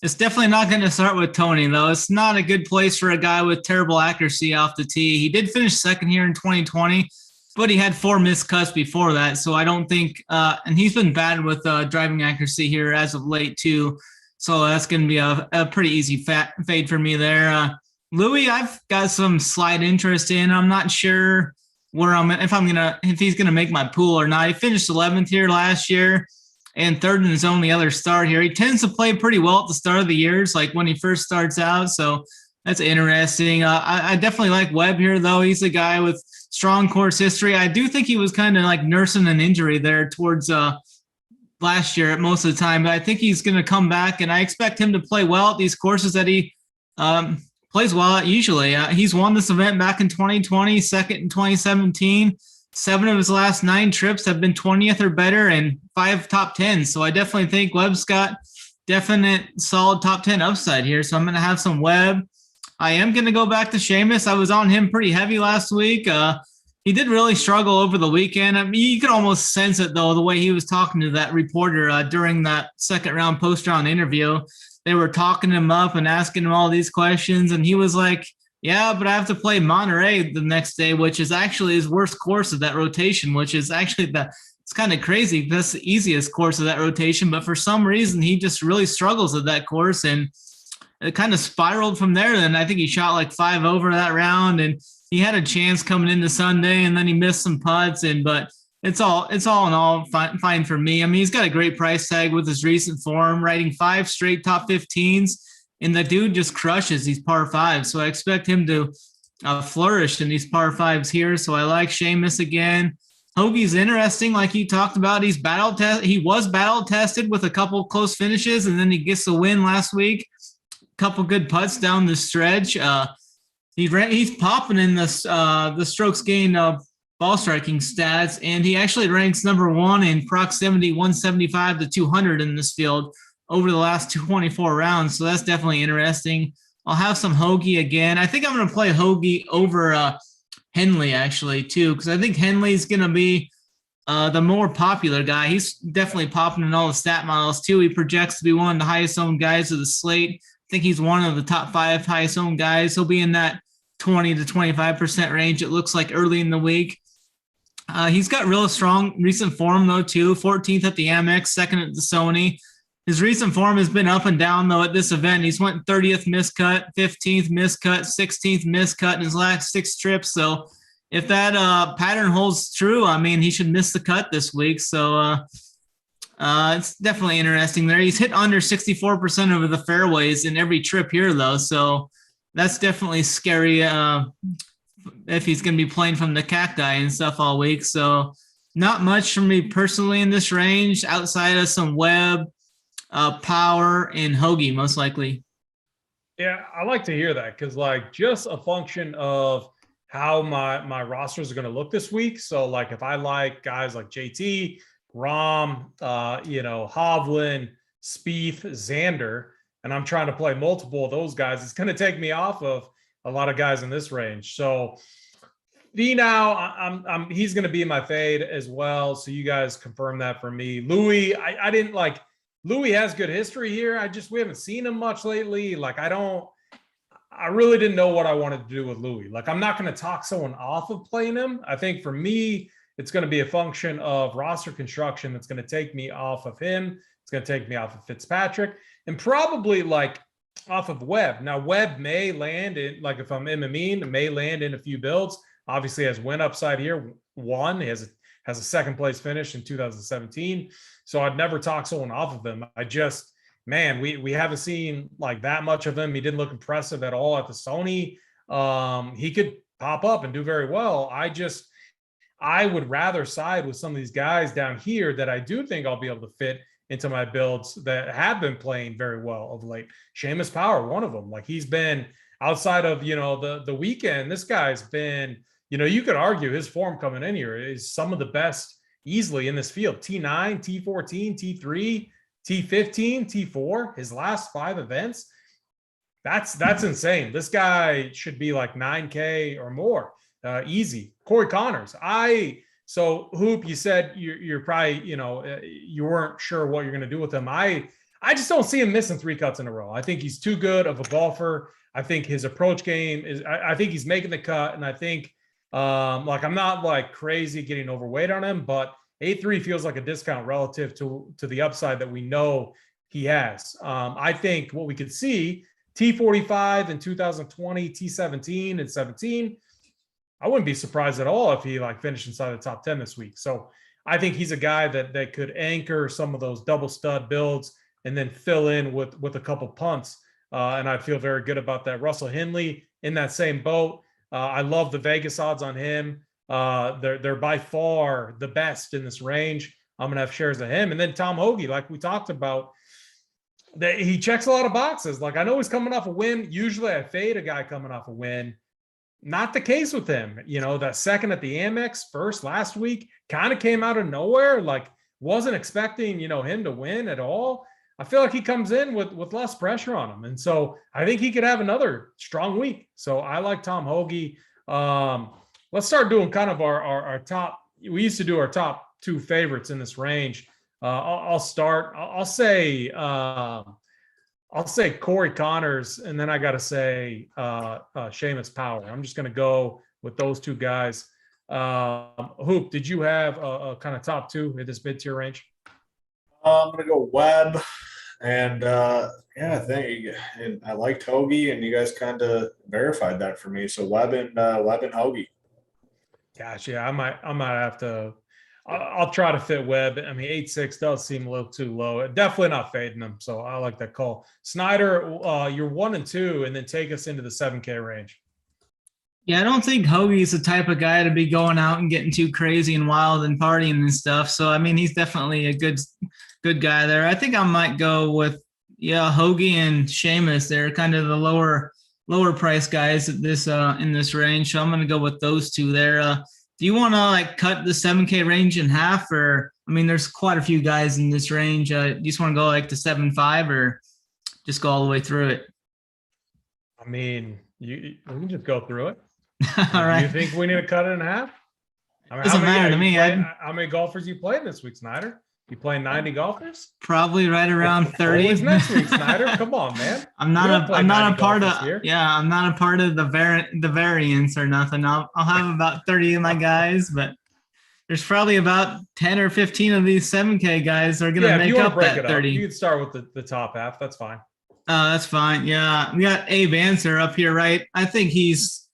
It's definitely not going to start with Tony, though. It's not a good place for a guy with terrible accuracy off the tee. He did finish second here in 2020, but he had 4 missed cuts before that. So I don't think and he's been bad with driving accuracy here as of late, too. So that's going to be a pretty easy fade for me there. Louis, I've got some slight interest in. I'm not sure if he's gonna make my pool or not. He finished 11th here last year and 3rd in his only other start here. He tends to play pretty well at the start of the years, like when he first starts out. So that's interesting. I definitely like Webb here, though. He's a guy with strong course history. I do think he was kind of like nursing an injury there towards last year at most of the time, but I think he's going to come back, and I expect him to play well at these courses that he plays well at usually. He's won this event back in 2020, second in 2017. 7 of his last 9 trips have been 20th or better and 5 top 10s. So I definitely think Webb's got definite solid top 10 upside here. So I'm going to have some Webb. I am going to go back to Seamus. I was on him pretty heavy last week. He did really struggle over the weekend. I mean, you could almost sense it, though, the way he was talking to that reporter during that second round post-round interview. They were talking him up and asking him all these questions, and he was like, yeah, but I have to play Monterey the next day, which is actually his worst course of that rotation, which is actually it's kind of crazy. That's the easiest course of that rotation, but for some reason, he just really struggles at that course, and it kind of spiraled from there. Then I think he shot like 5 over that round, and he had a chance coming into Sunday, and then he missed some putts, but it's all in all fine for me. I mean, he's got a great price tag with his recent form, riding 5 straight top 15s, and the dude just crushes these par 5s. So I expect him to flourish in these par 5s here. So I like Seamus again. Hoagie's interesting, like you talked about. He was battle tested with a couple close finishes, and then he gets a win last week. Couple good putts down the stretch. He's popping in the strokes gained ball striking stats, and he actually ranks number 1 in proximity 175 to 200 in this field over the last 24 rounds. So that's definitely interesting. I'll have some Hoagie again. I think I'm going to play Hoagie over Henley actually too, because I think Henley's going to be the more popular guy. He's definitely popping in all the stat models too. He projects to be one of the highest owned guys of the slate. I think he's one of the top 5 highest owned guys. He'll be in that 20 to 25% range, it looks like, early in the week. He's got real strong recent form, though, too. 14th at the Amex, second at the Sony. His recent form has been up and down, though, at this event. He's went 30th miscut, 15th miscut, 16th miscut in his last 6 trips. So if that pattern holds true, I mean, he should miss the cut this week. So it's definitely interesting there. He's hit under 64% over the fairways in every trip here, though. So that's definitely scary if he's going to be playing from the cacti and stuff all week. So not much for me personally in this range outside of some Webb, Power, and Hoagie, most likely. Yeah, I like to hear that because, like, just a function of how my rosters are going to look this week. So, like, if I like guys like JT, Rom, Hovland, Spieth, Xander, and I'm trying to play multiple of those guys, it's going to take me off of a lot of guys in this range. So Finau, he's going to be in my fade as well. So you guys confirm that for me. Louis, I didn't like. Louis has good history here. We haven't seen him much lately. Like, I really didn't know what I wanted to do with Louis. Like, I'm not going to talk someone off of playing him. I think for me, it's going to be a function of roster construction that's going to take me off of him. It's going to take me off of Fitzpatrick and probably like off of Webb. Now, Webb may land in, like, if I'm in Amin, may land in a few builds. Obviously has win upside here. He has a second place finish in 2017. So I'd never talk someone off of him. We haven't seen like that much of him. He didn't look impressive at all at the Sony. He could pop up and do very well. I would rather side with some of these guys down here that I do think I'll be able to fit into my builds that have been playing very well of late. Seamus Power, one of them. Like, he's been outside of, the weekend. This guy's been, you could argue his form coming in here is some of the best easily in this field. T9, T14, T3, T15, T4, his last 5 events. That's insane. This guy should be like 9K or more. Easy. Corey Connors. So Hoop, you said you're probably, you weren't sure what you're going to do with him. I just don't see him missing 3 cuts in a row. I think he's too good of a golfer. I think his approach game is, I think he's making the cut. And I think, I'm not like crazy getting overweight on him, but 8-3 feels like a discount relative to the upside that we know he has. I think what we could see, T45 in 2020, T17 and 17, I wouldn't be surprised at all if he like finished inside the top 10 this week. So I think he's a guy that could anchor some of those double stud builds and then fill in with a couple punts. And I feel very good about that. Russell Henley in that same boat. I love the Vegas odds on him. They're by far the best in this range. I'm gonna have shares of him. And then Tom Hoagie, like we talked about, that he checks a lot of boxes. Like, I know he's coming off a win. Usually I fade a guy coming off a win. Not the case with him. That second at the Amex, first last week, kind of came out of nowhere. Like, wasn't expecting, him to win at all. I feel like he comes in with less pressure on him. And so I think he could have another strong week. So I like Tom Hoagie. Let's start doing kind of our top. We used to do our top 2 favorites in this range. I'll start. I'll say Corey Connors, and then I got to say Seamus Power. I'm just going to go with those 2 guys. Hoop, did you have a kind of top 2 in this mid-tier range? I'm going to go Webb. And I think I liked Hoagie, and you guys kind of verified that for me. So Webb and Hoagie. Gosh, yeah, I might have to. I'll try to fit Webb. I mean, 8-6 does seem a little too low. Definitely not fading them. So I like that call. Snyder, you're 1 and 2, and then take us into the 7K range. Yeah, I don't think Hoagie's the type of guy to be going out and getting too crazy and wild and partying and stuff. So I mean, he's definitely a good guy there. I think I might go with Hoagie and Seamus. They're kind of the lower price guys at this in this range. So I'm going to go with those 2 there. Do you want to like cut the 7K range in half, or I mean, there's quite a few guys in this range. Do you just want to go like to 7.5 or just go all the way through it? I mean, we can just go through it. All right. Do you think we need to cut it in half? I mean, Doesn't matter to me. How many golfers you played this week, Snyder? You playing 90 golfers? Probably right around 30. Always next week, Snyder. Come on, man. I'm not a part of here. Yeah, I'm not a part of the variants or nothing. I'll have about 30 of my guys, but there's probably about 10 or 15 of these 7K guys that are gonna make up that 30. You can start with the top half. That's fine. That's fine. Yeah, we got Abe Answer up here, right? I think he's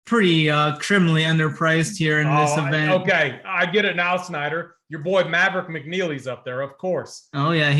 pretty criminally underpriced here in this event. Okay, I get it now, Snyder. Your boy Maverick McNeely's up there, of course. Oh yeah,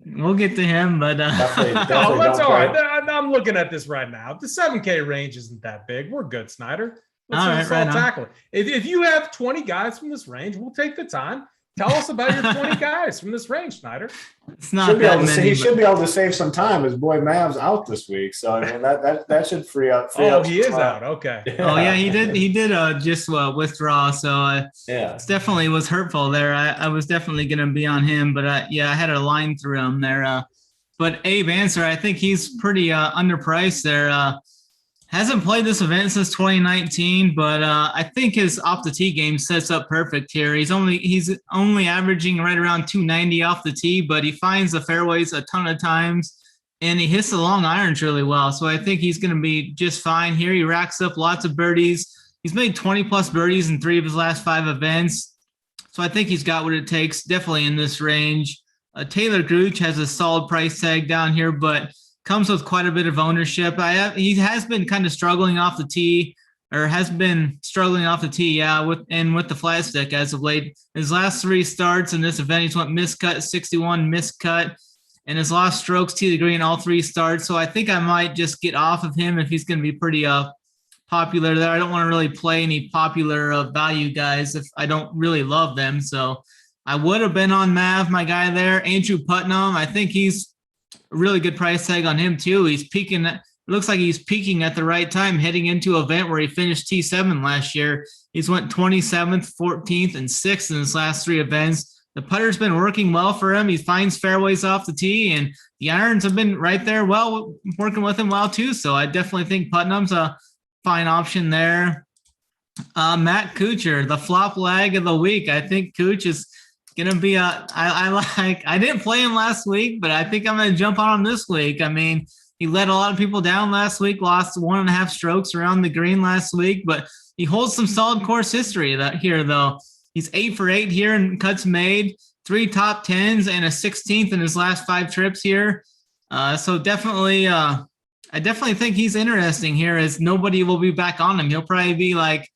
we'll get to him, but Definitely that's all don't right. I'm looking at this right now. The 7K range isn't that big. We're good, Snyder. Let's right tackle it. If you have 20 guys from this range, we'll take the time. Tell us about your 20 guys from this range, Snyder. It's not that many. He should be able to save some time. His boy Mav's out this week, so I mean that should free up. He is out. Okay. Yeah. Oh yeah, he did just withdraw. So it definitely was hurtful there. I was definitely gonna be on him, but I had a line through him there. But Abe Answer, I think he's pretty underpriced there. Hasn't played this event since 2019, but I think his off the tee game sets up perfect here. He's only averaging right around 290 off the tee, but he finds the fairways a ton of times, and he hits the long irons really well. So I think he's going to be just fine here. He racks up lots of birdies. He's made 20 plus birdies in 3 of his last 5 events. So I think he's got what it takes, definitely in this range. Taylor Gooch has a solid price tag down here, but comes with quite a bit of ownership. He has been kind of struggling off the tee, with the flat stick as of late. His last 3 starts in this event, he's went miscut, 61 miscut, and his lost strokes tee to green all 3 starts. So I think I might just get off of him if he's going to be pretty popular there. I don't want to really play any popular value guys if I don't really love them. So I would have been on Mav, my guy there. Andrew Putnam, I think he's a really good price tag on him too. He's peaking. It looks like he's peaking at the right time, heading into an event where he finished T7 last year. He's went 27th, 14th, and 6th in his last 3 events. The putter's been working well for him. He finds fairways off the tee, and the irons have been right there working with him well too. So I definitely think Putnam's a fine option there. Matt Kuchar, the flop lag of the week. I think Kuch is gonna be I didn't play him last week, but I think I'm gonna jump on him this week. I mean, he let a lot of people down last week, lost 1.5 strokes around the green last week, but he holds some solid course history here though. He's 8 for 8 here in cuts made, 3 top 10s and a 16th in his last 5 trips here. So definitely I definitely think he's interesting here, as nobody will be back on him. He'll probably be like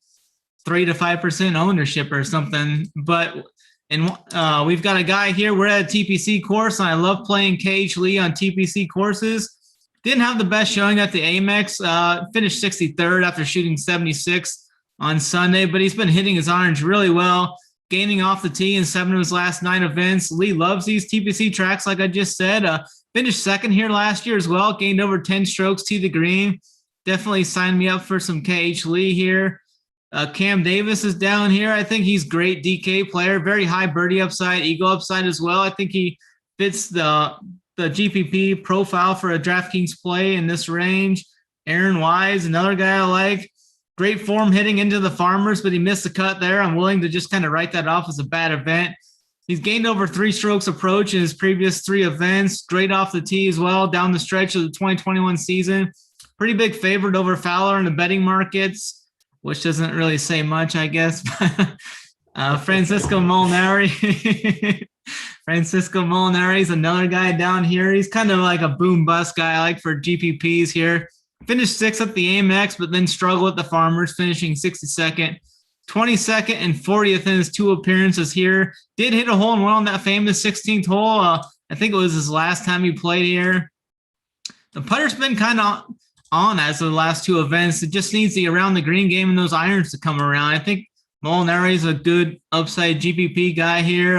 3 to 5% ownership or something, but we've got a guy here. We're at a TPC course, and I love playing KH Lee on TPC courses. Didn't have the best showing at the Amex. Finished 63rd after shooting 76 on Sunday, but he's been hitting his irons really well, gaining off the tee in 7 of his last 9 events. Lee loves these TPC tracks, like I just said. Finished 2nd here last year as well, gained over 10 strokes to the green. Definitely signed me up for some KH Lee here. Cam Davis is down here. I think he's great DK player, very high birdie upside, eagle upside as well. I think he fits the GPP profile for a DraftKings play in this range. Aaron Wise, another guy I like. Great form hitting into the Farmers, but he missed the cut there. I'm willing to just kind of write that off as a bad event. He's gained over 3 strokes approach in his previous 3 events. Great off the tee as well down the stretch of the 2021 season. Pretty big favorite over Fowler in the betting markets, which doesn't really say much, I guess. Francisco Molinari. Francisco Molinari is another guy down here. He's kind of like a boom bust guy I like for GPPs here. Finished 6th at the Amex, but then struggled at the Farmers, finishing 62nd, 22nd, and 40th in his 2 appearances here. Did hit a hole in one on that famous 16th hole. I think it was his last time he played here. The putter's been kind of on as of the last 2 events. It just needs the around the green game and those irons to come around. I think Molinari is a good upside GPP guy here.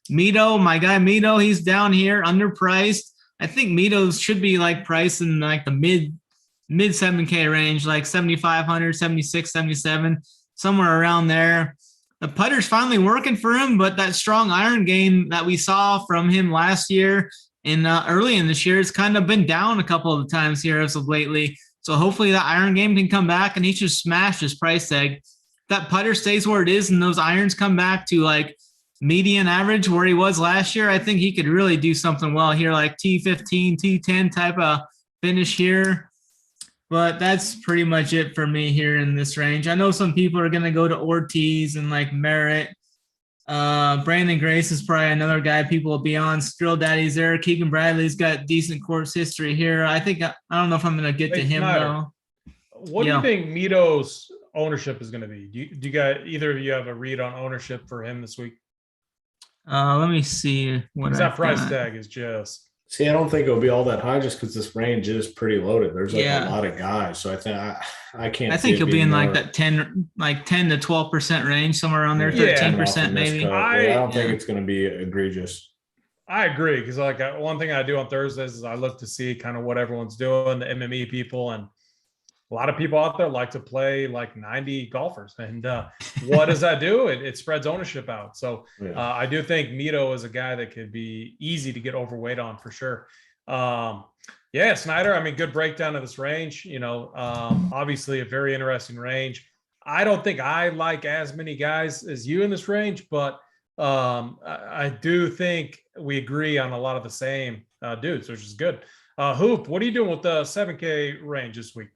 Mito, my guy Mito, he's down here, underpriced. I think Mito should be like priced in like the mid 7K range, like 7,500, 76, 77, somewhere around there. The putter's finally working for him, but that strong iron game that we saw from him last year and early in this year, it's kind of been down a couple of times here as of lately. So hopefully that iron game can come back and he should smash his price tag. That putter stays where it is and those irons come back to like median average where he was last year, I think he could really do something well here, like T15, T10 type of finish here. But that's pretty much it for me here in this range. I know some people are going to go to Ortiz and like Merritt. Brandon Grace is probably another guy people will be on. Strill Daddy's there. Keegan Bradley's got decent course history here. I think I don't know if I'm going to get to him Snyder, though. What do you think Mito's ownership is going to be? Do you guys, either of you have a read on ownership for him this week? Let me see what that price tag is just. See, I don't think it'll be all that high just because this range is pretty loaded. There's like a lot of guys, so I think I can't. I think he'll be in like that 10 to 12% range, somewhere around there, 13% maybe. I don't think it's going to be egregious. I agree, because like one thing I do on Thursdays is I look to see kind of what everyone's doing, the MME people, and a lot of people out there like to play like 90 golfers. And what does that do? It spreads ownership out. So I do think Mito is a guy that could be easy to get overweight on for sure. Snyder, I mean, good breakdown of this range. Obviously a very interesting range. I don't think I like as many guys as you in this range, but I do think we agree on a lot of the same dudes, which is good. Hoop, what are you doing with the 7K range this week?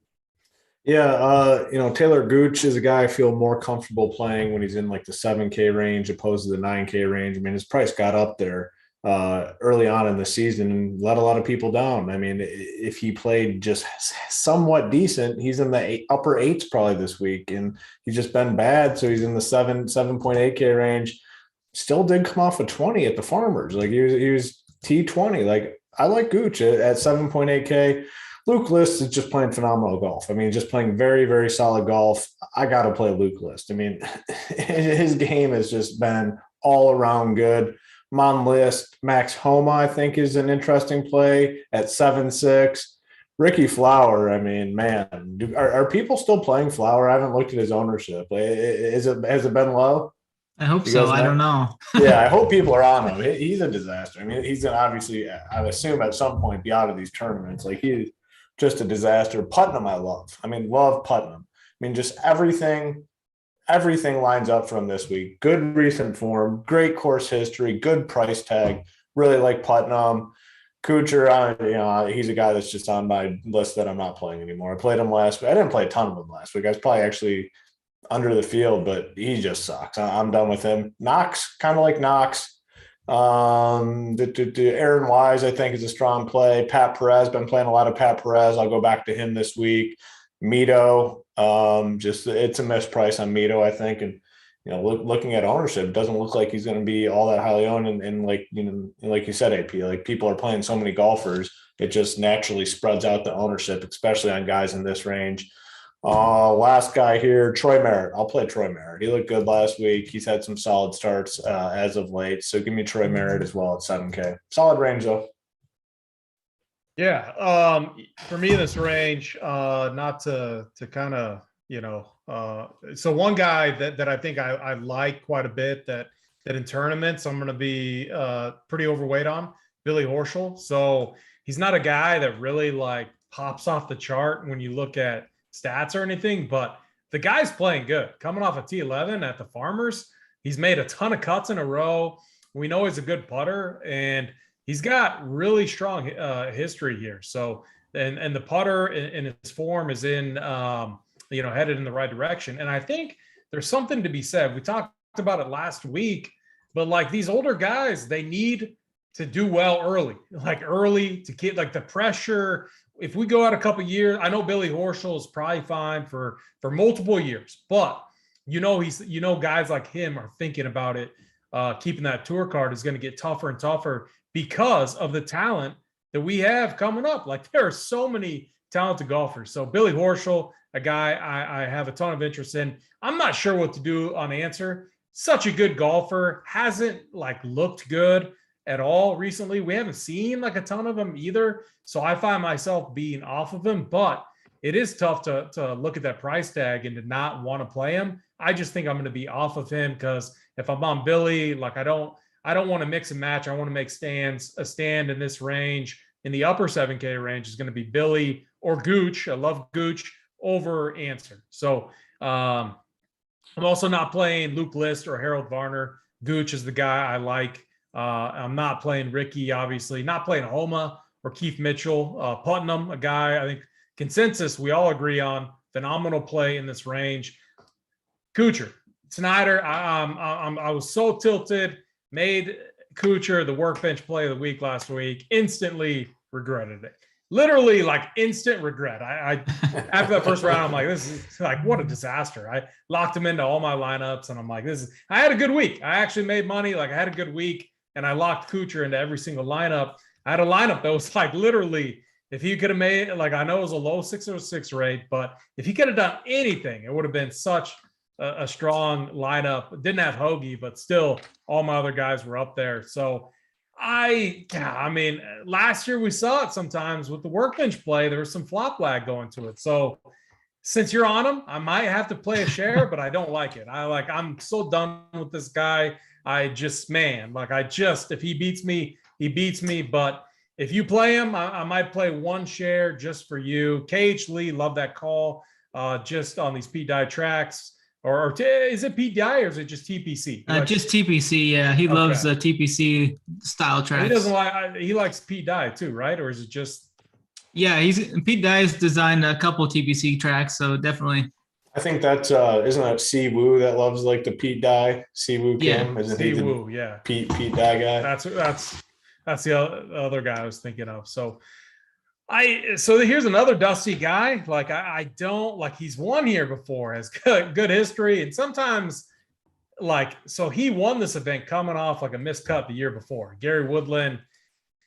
Yeah, Taylor Gooch is a guy I feel more comfortable playing when he's in like the 7K range opposed to the 9K range. I mean, his price got up there early on in the season and let a lot of people down. I mean, if he played just somewhat decent, he's in the upper eights probably this week, and he's just been bad. So he's in the 7.8K range. Still did come off a 20 at the Farmers. Like he was T20. Like I like Gooch at 7.8K. Luke List is just playing phenomenal golf. I mean, just playing very, very solid golf. I got to play Luke List. I mean, his game has just been all around good. Mon List, Max Homa, I think, is an interesting play at 7.6. Ricky Flower, I mean, man, are people still playing Flower? I haven't looked at his ownership. Has it been low? I hope so. I don't know. Yeah, I hope people are on him. He's a disaster. I mean, he's going to obviously, I assume at some point be out of these tournaments. Like he's just a disaster. Putnam, I love. I mean, love Putnam. I mean, just everything lines up from this week. Good recent form, great course history, good price tag. Really like Putnam. Kuchar, he's a guy that's just on my list that I'm not playing anymore. I played him last week. I didn't play a ton of him last week. I was probably actually under the field, but he just sucks. I'm done with him. Knox, kind of like Knox. Aaron Wise, I think, is a strong play. Pat Perez, been playing a lot of Pat Perez. I'll go back to him this week. Mito, it's a misprice on Mito, I think. And, looking at ownership, it doesn't look like he's going to be all that highly owned. And like you said, AP, like people are playing so many golfers, it just naturally spreads out the ownership, especially on guys in this range. Last guy here, Troy Merritt. I'll play Troy Merritt. He looked good last week. He's had some solid starts as of late. So give me Troy Merritt as well at 7K. Solid range though. Yeah. For me, this range, not to kind of, so one guy that I think I like quite a bit that in tournaments I'm going to be pretty overweight on, Billy Horschel. So he's not a guy that really like pops off the chart when you look at stats or anything, but the guy's playing good. Coming off a T11 at the Farmers, he's made a ton of cuts in a row. We know he's a good putter, and he's got really strong history here. So, and the putter in his form is in, headed in the right direction. And I think there's something to be said. We talked about it last week, but like these older guys, they need to do well early to get like the pressure. If we go out a couple of years, I know Billy Horschel is probably fine for multiple years, but guys like him are thinking about it. Keeping that tour card is going to get tougher and tougher because of the talent that we have coming up. Like there are so many talented golfers. So Billy Horschel, a guy I have a ton of interest in. I'm not sure what to do on answer. Such a good golfer, hasn't like looked good at all recently. We haven't seen like a ton of them either. So I find myself being off of him, but it is tough to look at that price tag and to not want to play him. I just think I'm going to be off of him because if I'm on Billy, like I don't want to mix and match. I want to make a stand in this range. In the upper 7K range is going to be Billy or Gooch. I love Gooch over Answer. So I'm also not playing Luke List or Harold Varner. Gooch is the guy I like. I'm not playing Ricky, obviously, not playing Homa or Keith Mitchell. Putnam, a guy I think consensus we all agree on, phenomenal play in this range. Kuchar, Snyder, I was so tilted, made Kuchar the workbench play of the week last week, instantly regretted it. Literally like instant regret. I after that first round, I'm like, this is like, what a disaster. I locked him into all my lineups and I'm like, I had a good week. I actually made money. Like I had a good week and I locked Kuchar into every single lineup. I had a lineup that was like literally, if he could have made, like, I know it was a low 606 rate, but if he could have done anything, it would have been such a strong lineup. Didn't have Hoagie, but still all my other guys were up there. So I mean, last year we saw it sometimes with the workbench play. There was some flop lag going to it. So since you're on him, I might have to play a share, but I don't like it. I'm so done with this guy. If he beats me, he beats me. But if you play him, I might play one share just for you. KH Lee, love that call. Just on these Pete Dye tracks. Or is it Pete Dye or is it just TPC? Just TPC, yeah. He loves the TPC style tracks. He likes Pete Dye too, right? Or is it just? Yeah, Pete Dye's designed a couple TPC tracks, so definitely. I think that's isn't that Si Woo that loves like the Pete Dye? Si Woo Kim, isn't he the Pete Dye guy? That's the other guy I was thinking of. So here's another dusty guy. Like I don't like, he's won here before, has good history, and sometimes so he won this event coming off like a missed cut the year before. Gary Woodland.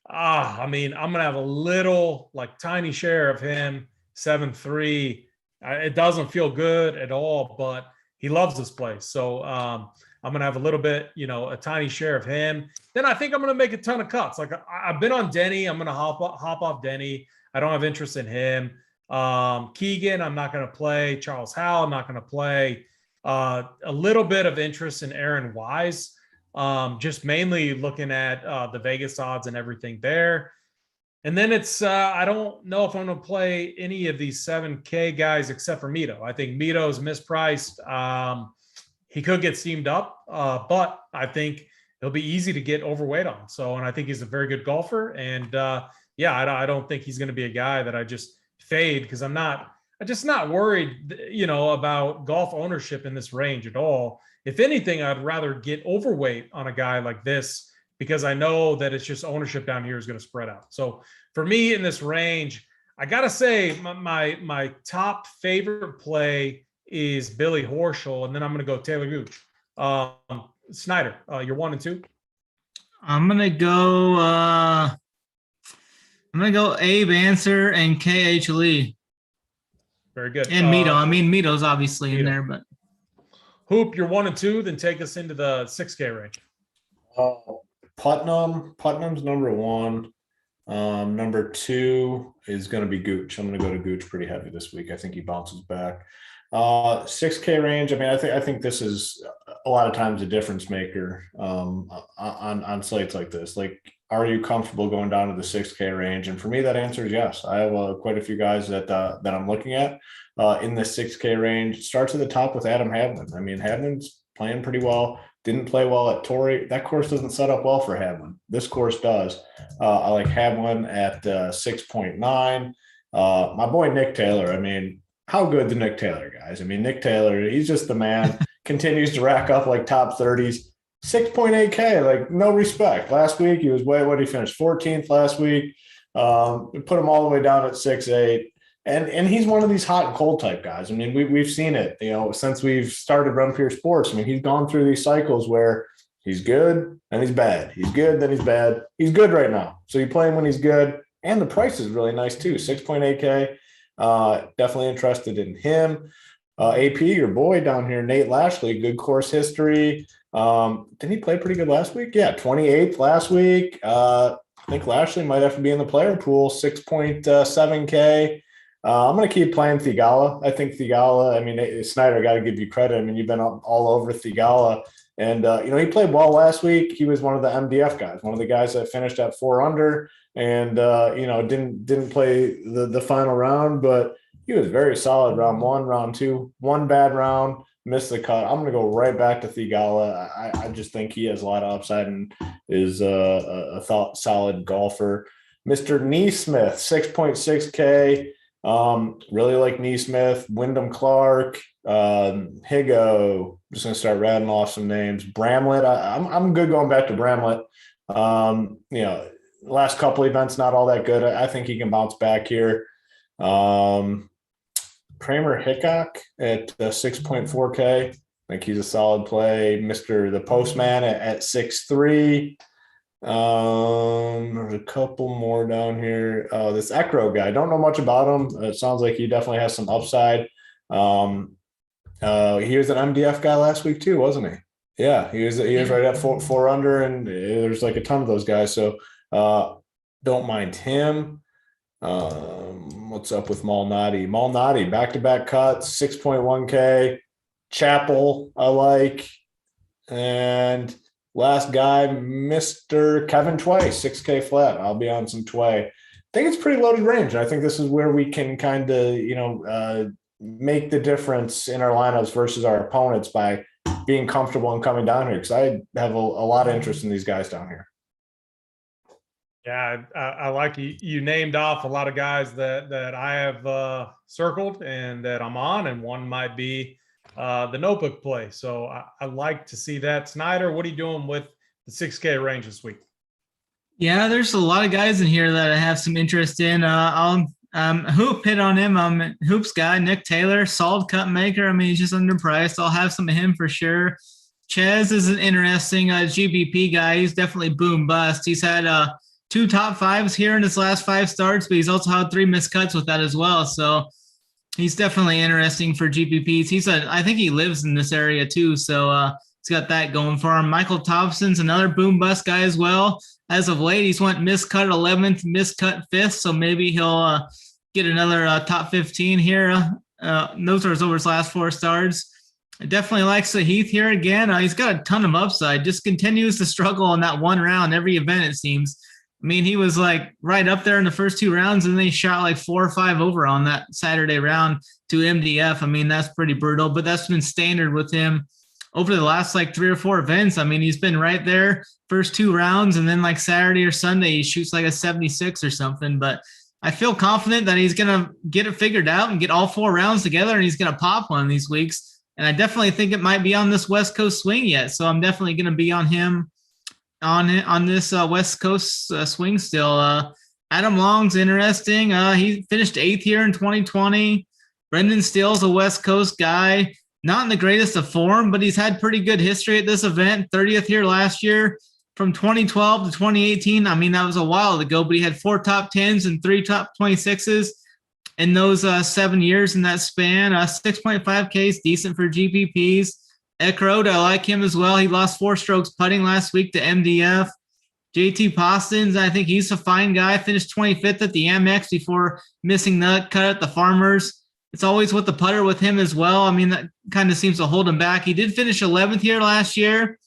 I mean, I'm gonna have a little tiny share of him, 7-3. It doesn't feel good at all, but he loves this place. So I'm going to have a little bit, a tiny share of him. Then I think I'm going to make a ton of cuts. Like I've been on Denny. I'm going to hop off Denny. I don't have interest in him. Keegan, I'm not going to play. Charles Howell, I'm not going to play. A little bit of interest in Aaron Wise. Just mainly looking at the Vegas odds and everything there. And then it's, I don't know if I'm going to play any of these 7K guys except for Mito. I think Mito is mispriced. He could get steamed up, but I think he'll be easy to get overweight on. So, and I think he's a very good golfer. And I don't think he's going to be a guy that I just fade because I'm just not worried, about golf ownership in this range at all. If anything, I'd rather get overweight on a guy like this, because I know that it's just ownership down here is going to spread out. So for me in this range, I got to say my top favorite play is Billy Horschel, and then I'm going to go Taylor Gooch. Snyder, you're 1 and 2. I'm going to go Abe Answer and KH Lee. Very good. And Mito. Mito's obviously in there, but Hoop, you're 1 and 2. Then take us into the 6K range. Putnam's number 1. Number 2 is going to be Gooch. I'm going to go to Gooch pretty heavy this week. I think he bounces back. 6K range. I mean, I think this is a lot of times a difference maker on slates like this. Like, are you comfortable going down to the 6K range? And for me, that answer is yes. I have quite a few guys that I'm looking at in the 6K range. It starts at the top with Adam Hadwin. I mean, Hadwin's playing pretty well. Didn't play well at Torrey. That course doesn't set up well for Hadwin. This course does. I like Hadwin at 6.9. My boy Nick Taylor. I mean, how good the Nick Taylor guys? I mean, Nick Taylor, he's just the man. Continues to rack up top 30s. 6.8K, no respect. Last week he was what he finished 14th last week. We put him all the way down at 6.8. And he's one of these hot and cold type guys. I mean, we've seen it, since we've started Run Pure Sports. I mean, he's gone through these cycles where he's good and he's bad. He's good, then he's bad. He's good right now. So you play him when he's good. And the price is really nice too, 6.8K. Definitely interested in him. AP, your boy down here, Nate Lashley, good course history. Didn't he play pretty good last week? Yeah, 28th last week. I think Lashley might have to be in the player pool, 6.7K. I'm going to keep playing Thigala. I think Thigala, I mean, Snyder, got to give you credit. I mean, you've been all over Thigala. And, he played well last week. He was one of the MDF guys, one of the guys that finished at 4 under and, didn't play the final round, but he was very solid round 1, round 2, one bad round. missed the cut. I'm going to go right back to Thigala. I just think he has a lot of upside and is solid golfer. Mr. Neesmith, 6.6K. Really like Neesmith, Wyndham Clark, Higo. I'm just going to start rattling off some names. Bramlett. I'm good going back to Bramlett. Last couple events, not all that good. I think he can bounce back here. Kramer Hickok at 6.4K. I think he's a solid play. Mr. The Postman at 6.3. There's a couple more down here. This Ekro guy, don't know much about him. It sounds like he definitely has some upside. He was an MDF guy last week too, wasn't he? Yeah, he was right at four under, and there's like a ton of those guys. So don't mind him. What's up with Malnati? Malnati, back-to-back cuts, 6.1K. Chapel, I like. And last guy, Mr. Kevin Tway, 6K flat. I'll be on some Tway. I think it's pretty loaded range. I think this is where we can kind of, make the difference in our lineups versus our opponents by being comfortable and coming down here, because I have a lot of interest in these guys down here. Yeah, I like you named off a lot of guys that I have circled and that I'm on, and one might be the notebook play. So I like to see that. Snyder, what are you doing with the 6K range this week? Yeah, there's a lot of guys in here that I have some interest in. I'll Hoop hit on him. Hoop's guy, Nick Taylor, solid cut maker. I mean, he's just underpriced. I'll have some of him for sure. Ches is an interesting GBP guy. He's definitely boom bust. He's had 2 top 5s here in his last 5 starts, but he's also had 3 missed cuts with that as well. So he's definitely interesting for GPPs. I think he lives in this area too, so he's got that going for him. Michael Thompson's another boom bust guy as well. As of late, he's went miscut 11th, miscut 5th, so maybe he'll get another top 15 here. Those are over his last 4 starts. I definitely like Sahith here again. He's got a ton of upside. Just continues to struggle in that one round every event, it seems. I mean, he was like right up there in the first 2 rounds, and then he shot like 4 or 5 over on that Saturday round to MDF. I mean, that's pretty brutal, but that's been standard with him over the last like 3 or 4 events. I mean, he's been right there first 2 rounds, and then like Saturday or Sunday, he shoots like a 76 or something. But I feel confident that he's going to get it figured out and get all 4 rounds together, and he's going to pop one of these weeks. And I definitely think it might be on this West Coast swing yet. So I'm definitely going to be on him on this West Coast swing still. Adam Long's interesting. He finished 8th here in 2020. Brendan Steele's a West Coast guy. Not in the greatest of form, but he's had pretty good history at this event. 30th here last year. From 2012 to 2018, I mean, that was a while ago, but he had 4 top 10s and 3 top 26s in those 7 years in that span. 6.5K is decent for GPPs. Ekrode, I like him as well. He lost 4 strokes putting last week to MDF. JT Postins, I think he's a fine guy. Finished 25th at the Amex before missing the cut at the Farmers. It's always with the putter with him as well. I mean, that kind of seems to hold him back. He did finish 11th here last year.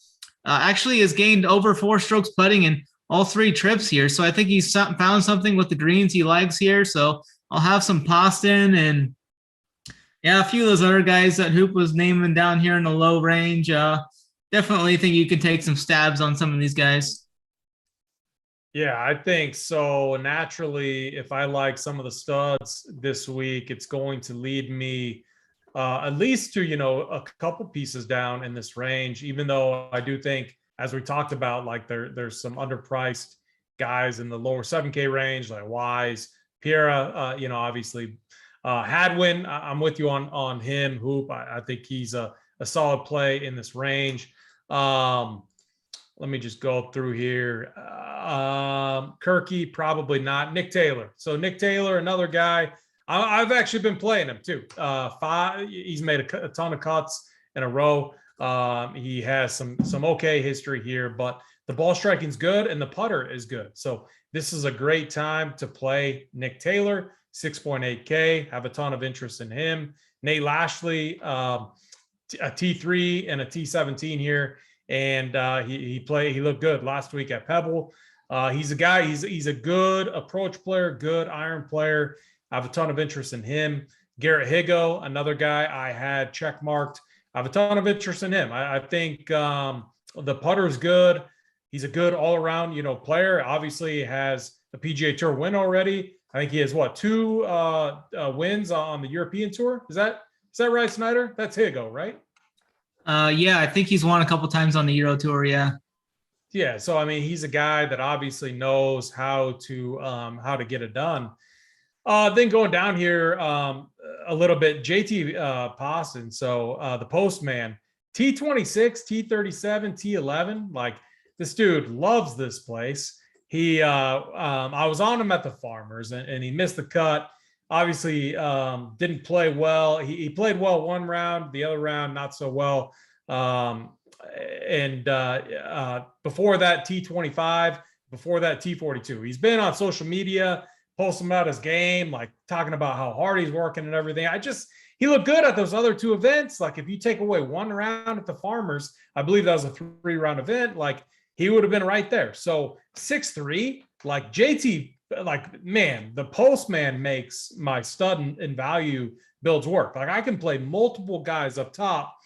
Actually has gained over 4 strokes putting in all 3 trips here. So I think he's found something with the greens he likes here. So I'll have some Poston and a few of those other guys that Hoop was naming down here in the low range. Definitely think you could take some stabs on some of these guys. Yeah, I think so. Naturally, if I like some of the studs this week, it's going to lead me at least to, a couple pieces down in this range, even though I do think, as we talked about, like there's some underpriced guys in the lower 7K range, like Wise, Pga, obviously Hadwin. I'm with you on him. Hoop, I think he's a solid play in this range. Let me just go through here. Kirky, probably not. Nick Taylor. So Nick Taylor, another guy. I've actually been playing him too. 5. He's made a ton of cuts in a row. He has some okay history here, but the ball striking's good and the putter is good. So this is a great time to play Nick Taylor. 6.8K. Have a ton of interest in him. Nate Lashley, a T3 and a T17 here. And he looked good last week at Pebble. He's a guy, he's a good approach player, good iron player. I have a ton of interest in him. Garrett Higo, another guy I had check marked I have a ton of interest in him. I think the putter is good. He's a good all-around, player. Obviously has a PGA Tour win already. I think he has two wins on the European Tour. Is that right, Snyder? That's Higo, right? Yeah, I think he's won a couple times on the Euro Tour. Yeah. Yeah. So, I mean, he's a guy that obviously knows how to get it done. Then going down here a little bit, JT Poston. So the postman, T26, T37, T11. Like, this dude loves this place. He, I was on him at the Farmers, and he missed the cut. Obviously, didn't play well. He played well one round, the other round not so well. And before that, T25, before that, T42. He's been on social media posting about his game, like talking about how hard he's working and everything. He looked good at those other two events. Like, if you take away one round at the Farmers, I believe that was a 3-round event. Like, he would have been right there. So 6'3", like JT, like, man, the postman makes my stud and value builds work. Like, I can play multiple guys up top,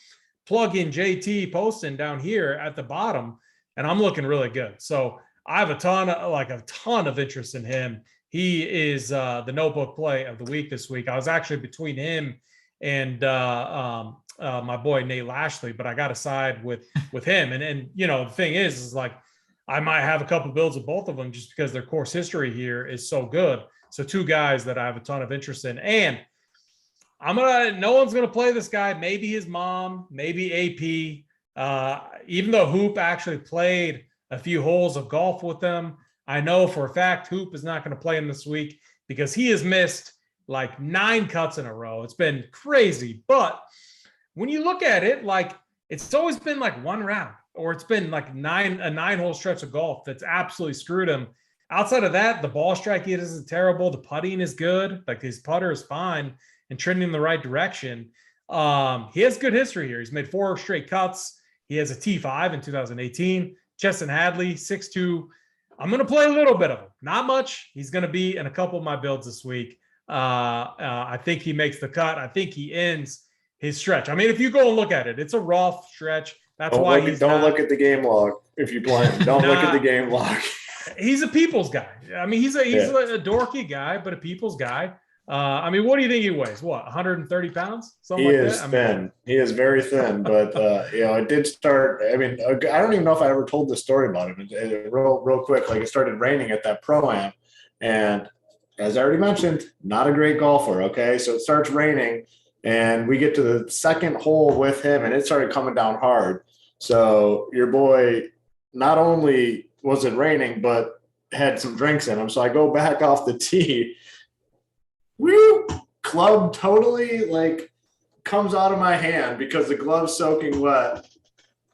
plug in JT Poston down here at the bottom, and I'm looking really good. So I have a ton of interest in him. He is the notebook play of the week this week. I was actually between him and my boy Nate Lashley, but I got to side with him. And the thing is like, I might have a couple builds of both of them just because their course history here is so good. So two guys that I have a ton of interest in, and no one's gonna play this guy. Maybe his mom, maybe AP. Even though Hoop actually played a few holes of golf with them, I know for a fact Hoop is not going to play him this week because he has missed like 9 cuts in a row. It's been crazy. But when you look at it, like, it's always been like one round, or it's been like a 9-hole stretch of golf that's absolutely screwed him. Outside of that, the ball striking isn't terrible. The putting is good. Like, his putter is fine and trending in the right direction. He has good history here. He's made 4 straight cuts. He has a T5 in 2018. Cheston Hadley, 6'2". I'm going to play a little bit of him. Not much. He's going to be in a couple of my builds this week. I think he makes the cut. I think he ends his stretch. I mean, if you go and look at it, it's a rough stretch. That's why don't look at the game log if you play him. Don't look at the game log. He's a people's guy. I mean, he's a dorky guy, but a people's guy. I mean, what do you think he weighs? What, 130 pounds? He is thin. He is very thin, but it did start. I mean, I don't even know if I ever told this story about him. Real quick, like, it started raining at that Pro-Am, and as I already mentioned, not a great golfer. Okay, so it starts raining, and we get to the second hole with him, and it started coming down hard. So your boy, not only was it raining, but had some drinks in him. So I go back off the tee. Woo! Club totally like comes out of my hand because the glove's soaking wet.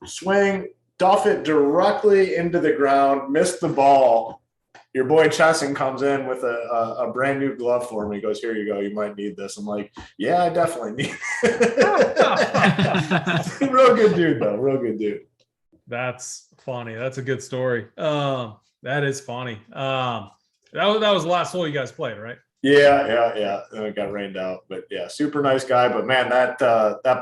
Swing, duff it directly into the ground, missed the ball. Your boy Chesson comes in with a brand new glove for me. He goes, "Here you go. You might need this." I'm like, "Yeah, I definitely need it." Real good dude, though. Real good dude. That's funny. That's a good story. That is funny. That was the last hole you guys played, right? Yeah. And it got rained out, but yeah, super nice guy. But man, that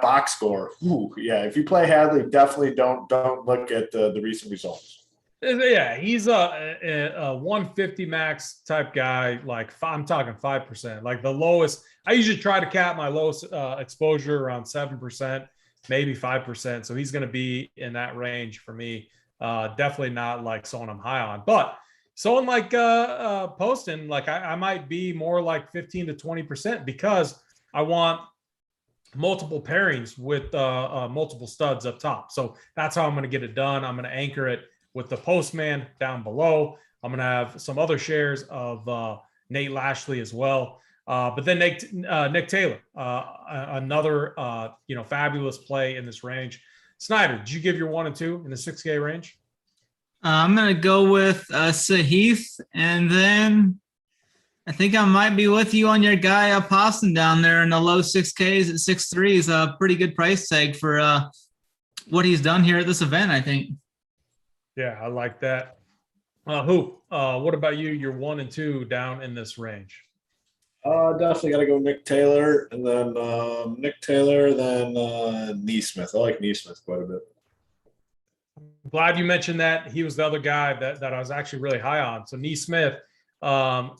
box score, yeah. If you play Hadley, definitely don't look at the recent results. Yeah, he's a 150 max type guy. Like, I'm talking 5%. Like, the lowest. I usually try to cap my lowest exposure around 7%, maybe 5%. So he's going to be in that range for me. Definitely not like someone I'm high on, but someone like Poston, like I might be more like 15 to 20% because I want multiple pairings with multiple studs up top. So that's how I'm going to get it done. I'm going to anchor it with the postman down below. I'm going to have some other shares of Nate Lashley as well. But then Nick Taylor, another fabulous play in this range. Snyder, did you give your 1 and 2 in the 6K range? I'm going to go with Sahith, and then I think I might be with you on your guy Poston down there in the low 6Ks at 6'3" is a pretty good price tag for what he's done here at this event, I think. Yeah, I like that. Hoop, what about you? You're 1 and 2 down in this range. Definitely got to go Nick Taylor, and then Nick Taylor, then Neesmith. I like Neesmith quite a bit. Glad you mentioned that. He was the other guy that I was actually really high on. So Neesmith, hold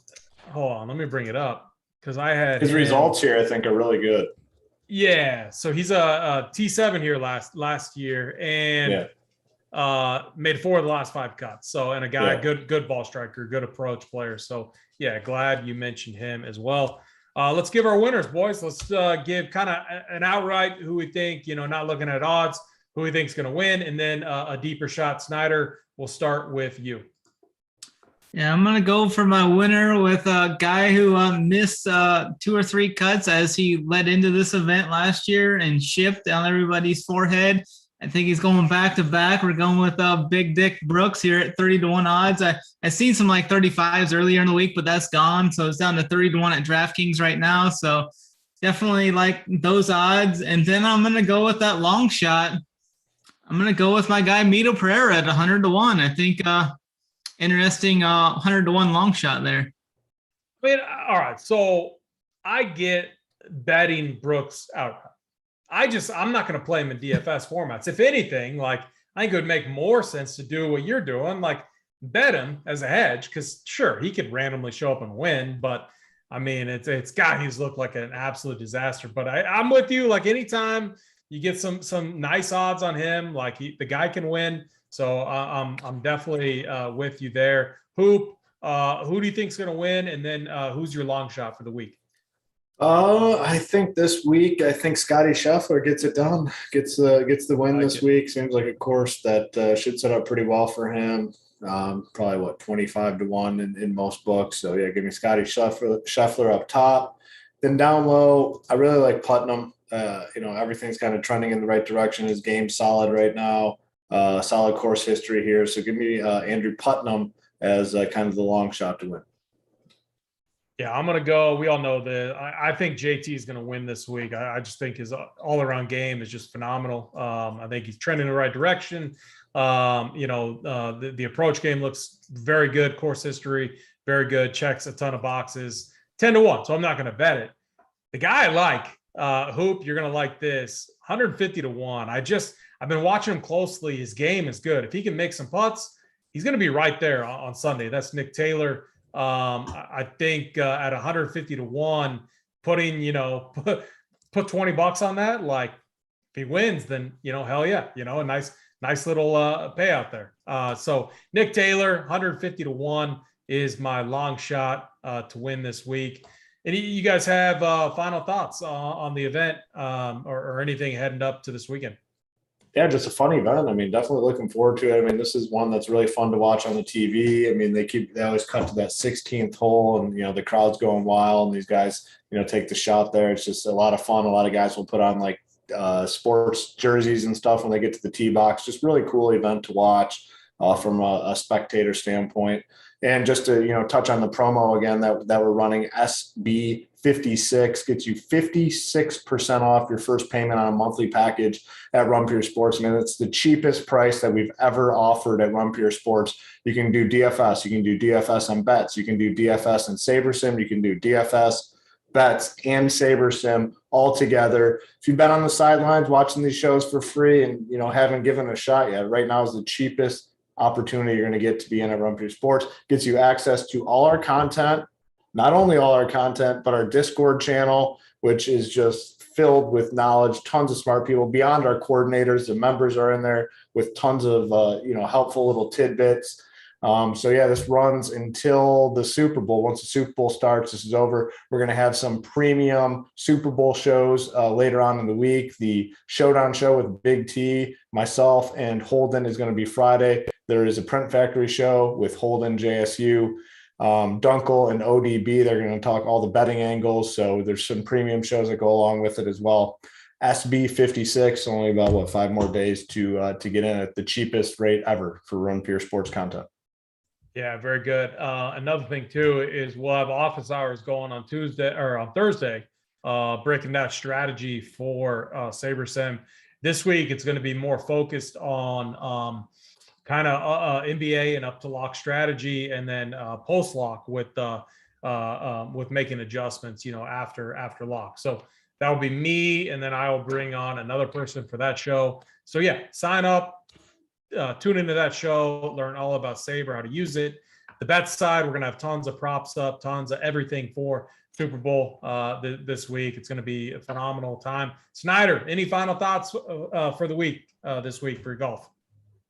on, let me bring it up because I had his results here. I think are really good. Yeah, so he's a T7 here last year and made 4 of the last 5 cuts. So and a guy good ball striker, good approach player. So yeah, glad you mentioned him as well. Let's give our winners, boys. Let's give kind of an outright who we think, not looking at odds, who we think is going to win, and then a deeper shot. Snyder, we'll start with you. Yeah, I'm going to go for my winner with a guy who missed 2 or 3 cuts as he led into this event last year and shipped down everybody's forehead. I think he's going back to back. We're going with Big Dick Brooks here at 30-1 odds. I seen some like 35s earlier in the week, but that's gone. So it's down to 30-1 at Draftkings right now. So definitely like those odds. And then I'm going to go with that long shot. I'm going to go with my guy Mito Pereira at 100-1. I think interesting 100-1 long shot there. I mean, all right. So I get betting Brooks outright. I'm not going to play him in DFS formats. If anything, like I think it would make more sense to do what you're doing, like bet him as a hedge, because sure, he could randomly show up and win, but I mean, it's guy who's looked like an absolute disaster. But I'm with you. Like anytime you get some nice odds on him, like the guy can win. So I'm definitely with you there. Hoop, who do you think's going to win, and then who's your long shot for the week? I think this week, Scotty Scheffler gets it done, gets the win this week. Seems like a course that should set up pretty well for him. Probably 25-1 in most books. So yeah, give me Scotty Scheffler up top. Then down low, I really like Putnam. Everything's kind of trending in the right direction. His game's solid right now. Solid course history here. So give me Andrew Putnam as kind of the long shot to win. Yeah, I'm going to go. We all know that I think JT is going to win this week. I just think his all-around game is just phenomenal. I think he's trending in the right direction. The approach game looks very good. Course history, very good. Checks a ton of boxes. 10-1, so I'm not going to bet it. The guy I like, Hoop, you're going to like this, 150-1. I've been watching him closely. His game is good. If he can make some putts, he's going to be right there on Sunday. That's Nick Taylor. I think at 150-1, putting, put $20 on that. Like if he wins, then, hell yeah, a nice little payout there. So Nick Taylor, 150-1 is my long shot to win this week. And you guys have final thoughts on the event or anything heading up to this weekend? Yeah, just a fun event. I mean, definitely looking forward to it. I mean, this is one that's really fun to watch on the TV. I mean, they always cut to that 16th hole and, the crowd's going wild and these guys, take the shot there. It's just a lot of fun. A lot of guys will put on like sports jerseys and stuff when they get to the tee box. Just really cool event to watch from a spectator standpoint. And just to, touch on the promo again that we're running, SB56 gets you 56% off your first payment on a monthly package at Rumpier Sports. I mean, it's the cheapest price that we've ever offered at Rumpier Sports. You can do DFS. You can do DFS on bets. You can do DFS and SaberSim. You can do DFS, bets, and SaberSim all together. If you've been on the sidelines watching these shows for free and, haven't given it a shot yet, right now is the cheapest opportunity you're going to get to be in at Rumpier Sports. Gets you access to all our content, not only all our content, but our Discord channel, which is just filled with knowledge, tons of smart people beyond our coordinators. The members are in there with tons of, helpful little tidbits. This runs until the Super Bowl. Once the Super Bowl starts, this is over. We're going to have some premium Super Bowl shows later on in the week. The Showdown show with Big T, myself, and Holden is going to be Friday. There is a Print Factory show with Holden, JSU, Dunkel, and ODB. They're going to talk all the betting angles. So there's some premium shows that go along with it as well. SB56, only about 5 more days to get in at the cheapest rate ever for Rumpier Sports content. Yeah, very good. Another thing too is we'll have office hours going on Tuesday or on Thursday, breaking down strategy for SaberSim. This week it's going to be more focused on kind of NBA and up to lock strategy, and then post lock with with making adjustments, after lock. So that will be me, and then I will bring on another person for that show. So yeah, sign up, tune into that show, learn all about Sabre, how to use it. The bet side, we're gonna have tons of props up, tons of everything for Super Bowl this week. It's gonna be a phenomenal time. Snyder, any final thoughts for the week this week for golf?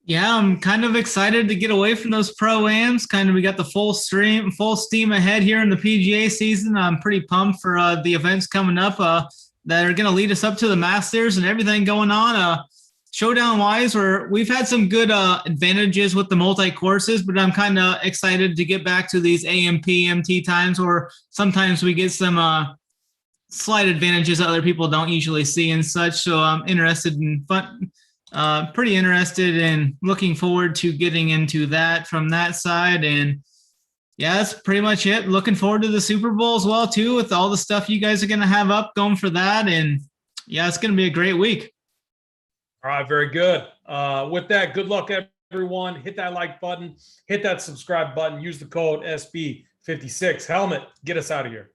Yeah, I'm kind of excited to get away from those pro-ams. We got the full steam ahead here in the PGA season. I'm pretty pumped for the events coming up that are going to lead us up to the Masters and everything going on. Showdown-wise, we've had some good advantages with the multi-courses, but I'm kind of excited to get back to these AMP, MT times where sometimes we get some slight advantages that other people don't usually see and such. So I'm pretty interested and looking forward to getting into that from that side. And yeah, that's pretty much it. Looking forward to the Super Bowl as well too, with all the stuff you guys are going to have up going for that. And yeah, it's going to be a great week. All right, very good. With that, good luck, everyone. Hit that like button, hit that subscribe button, use the code SB56 helmet. Get us out of here.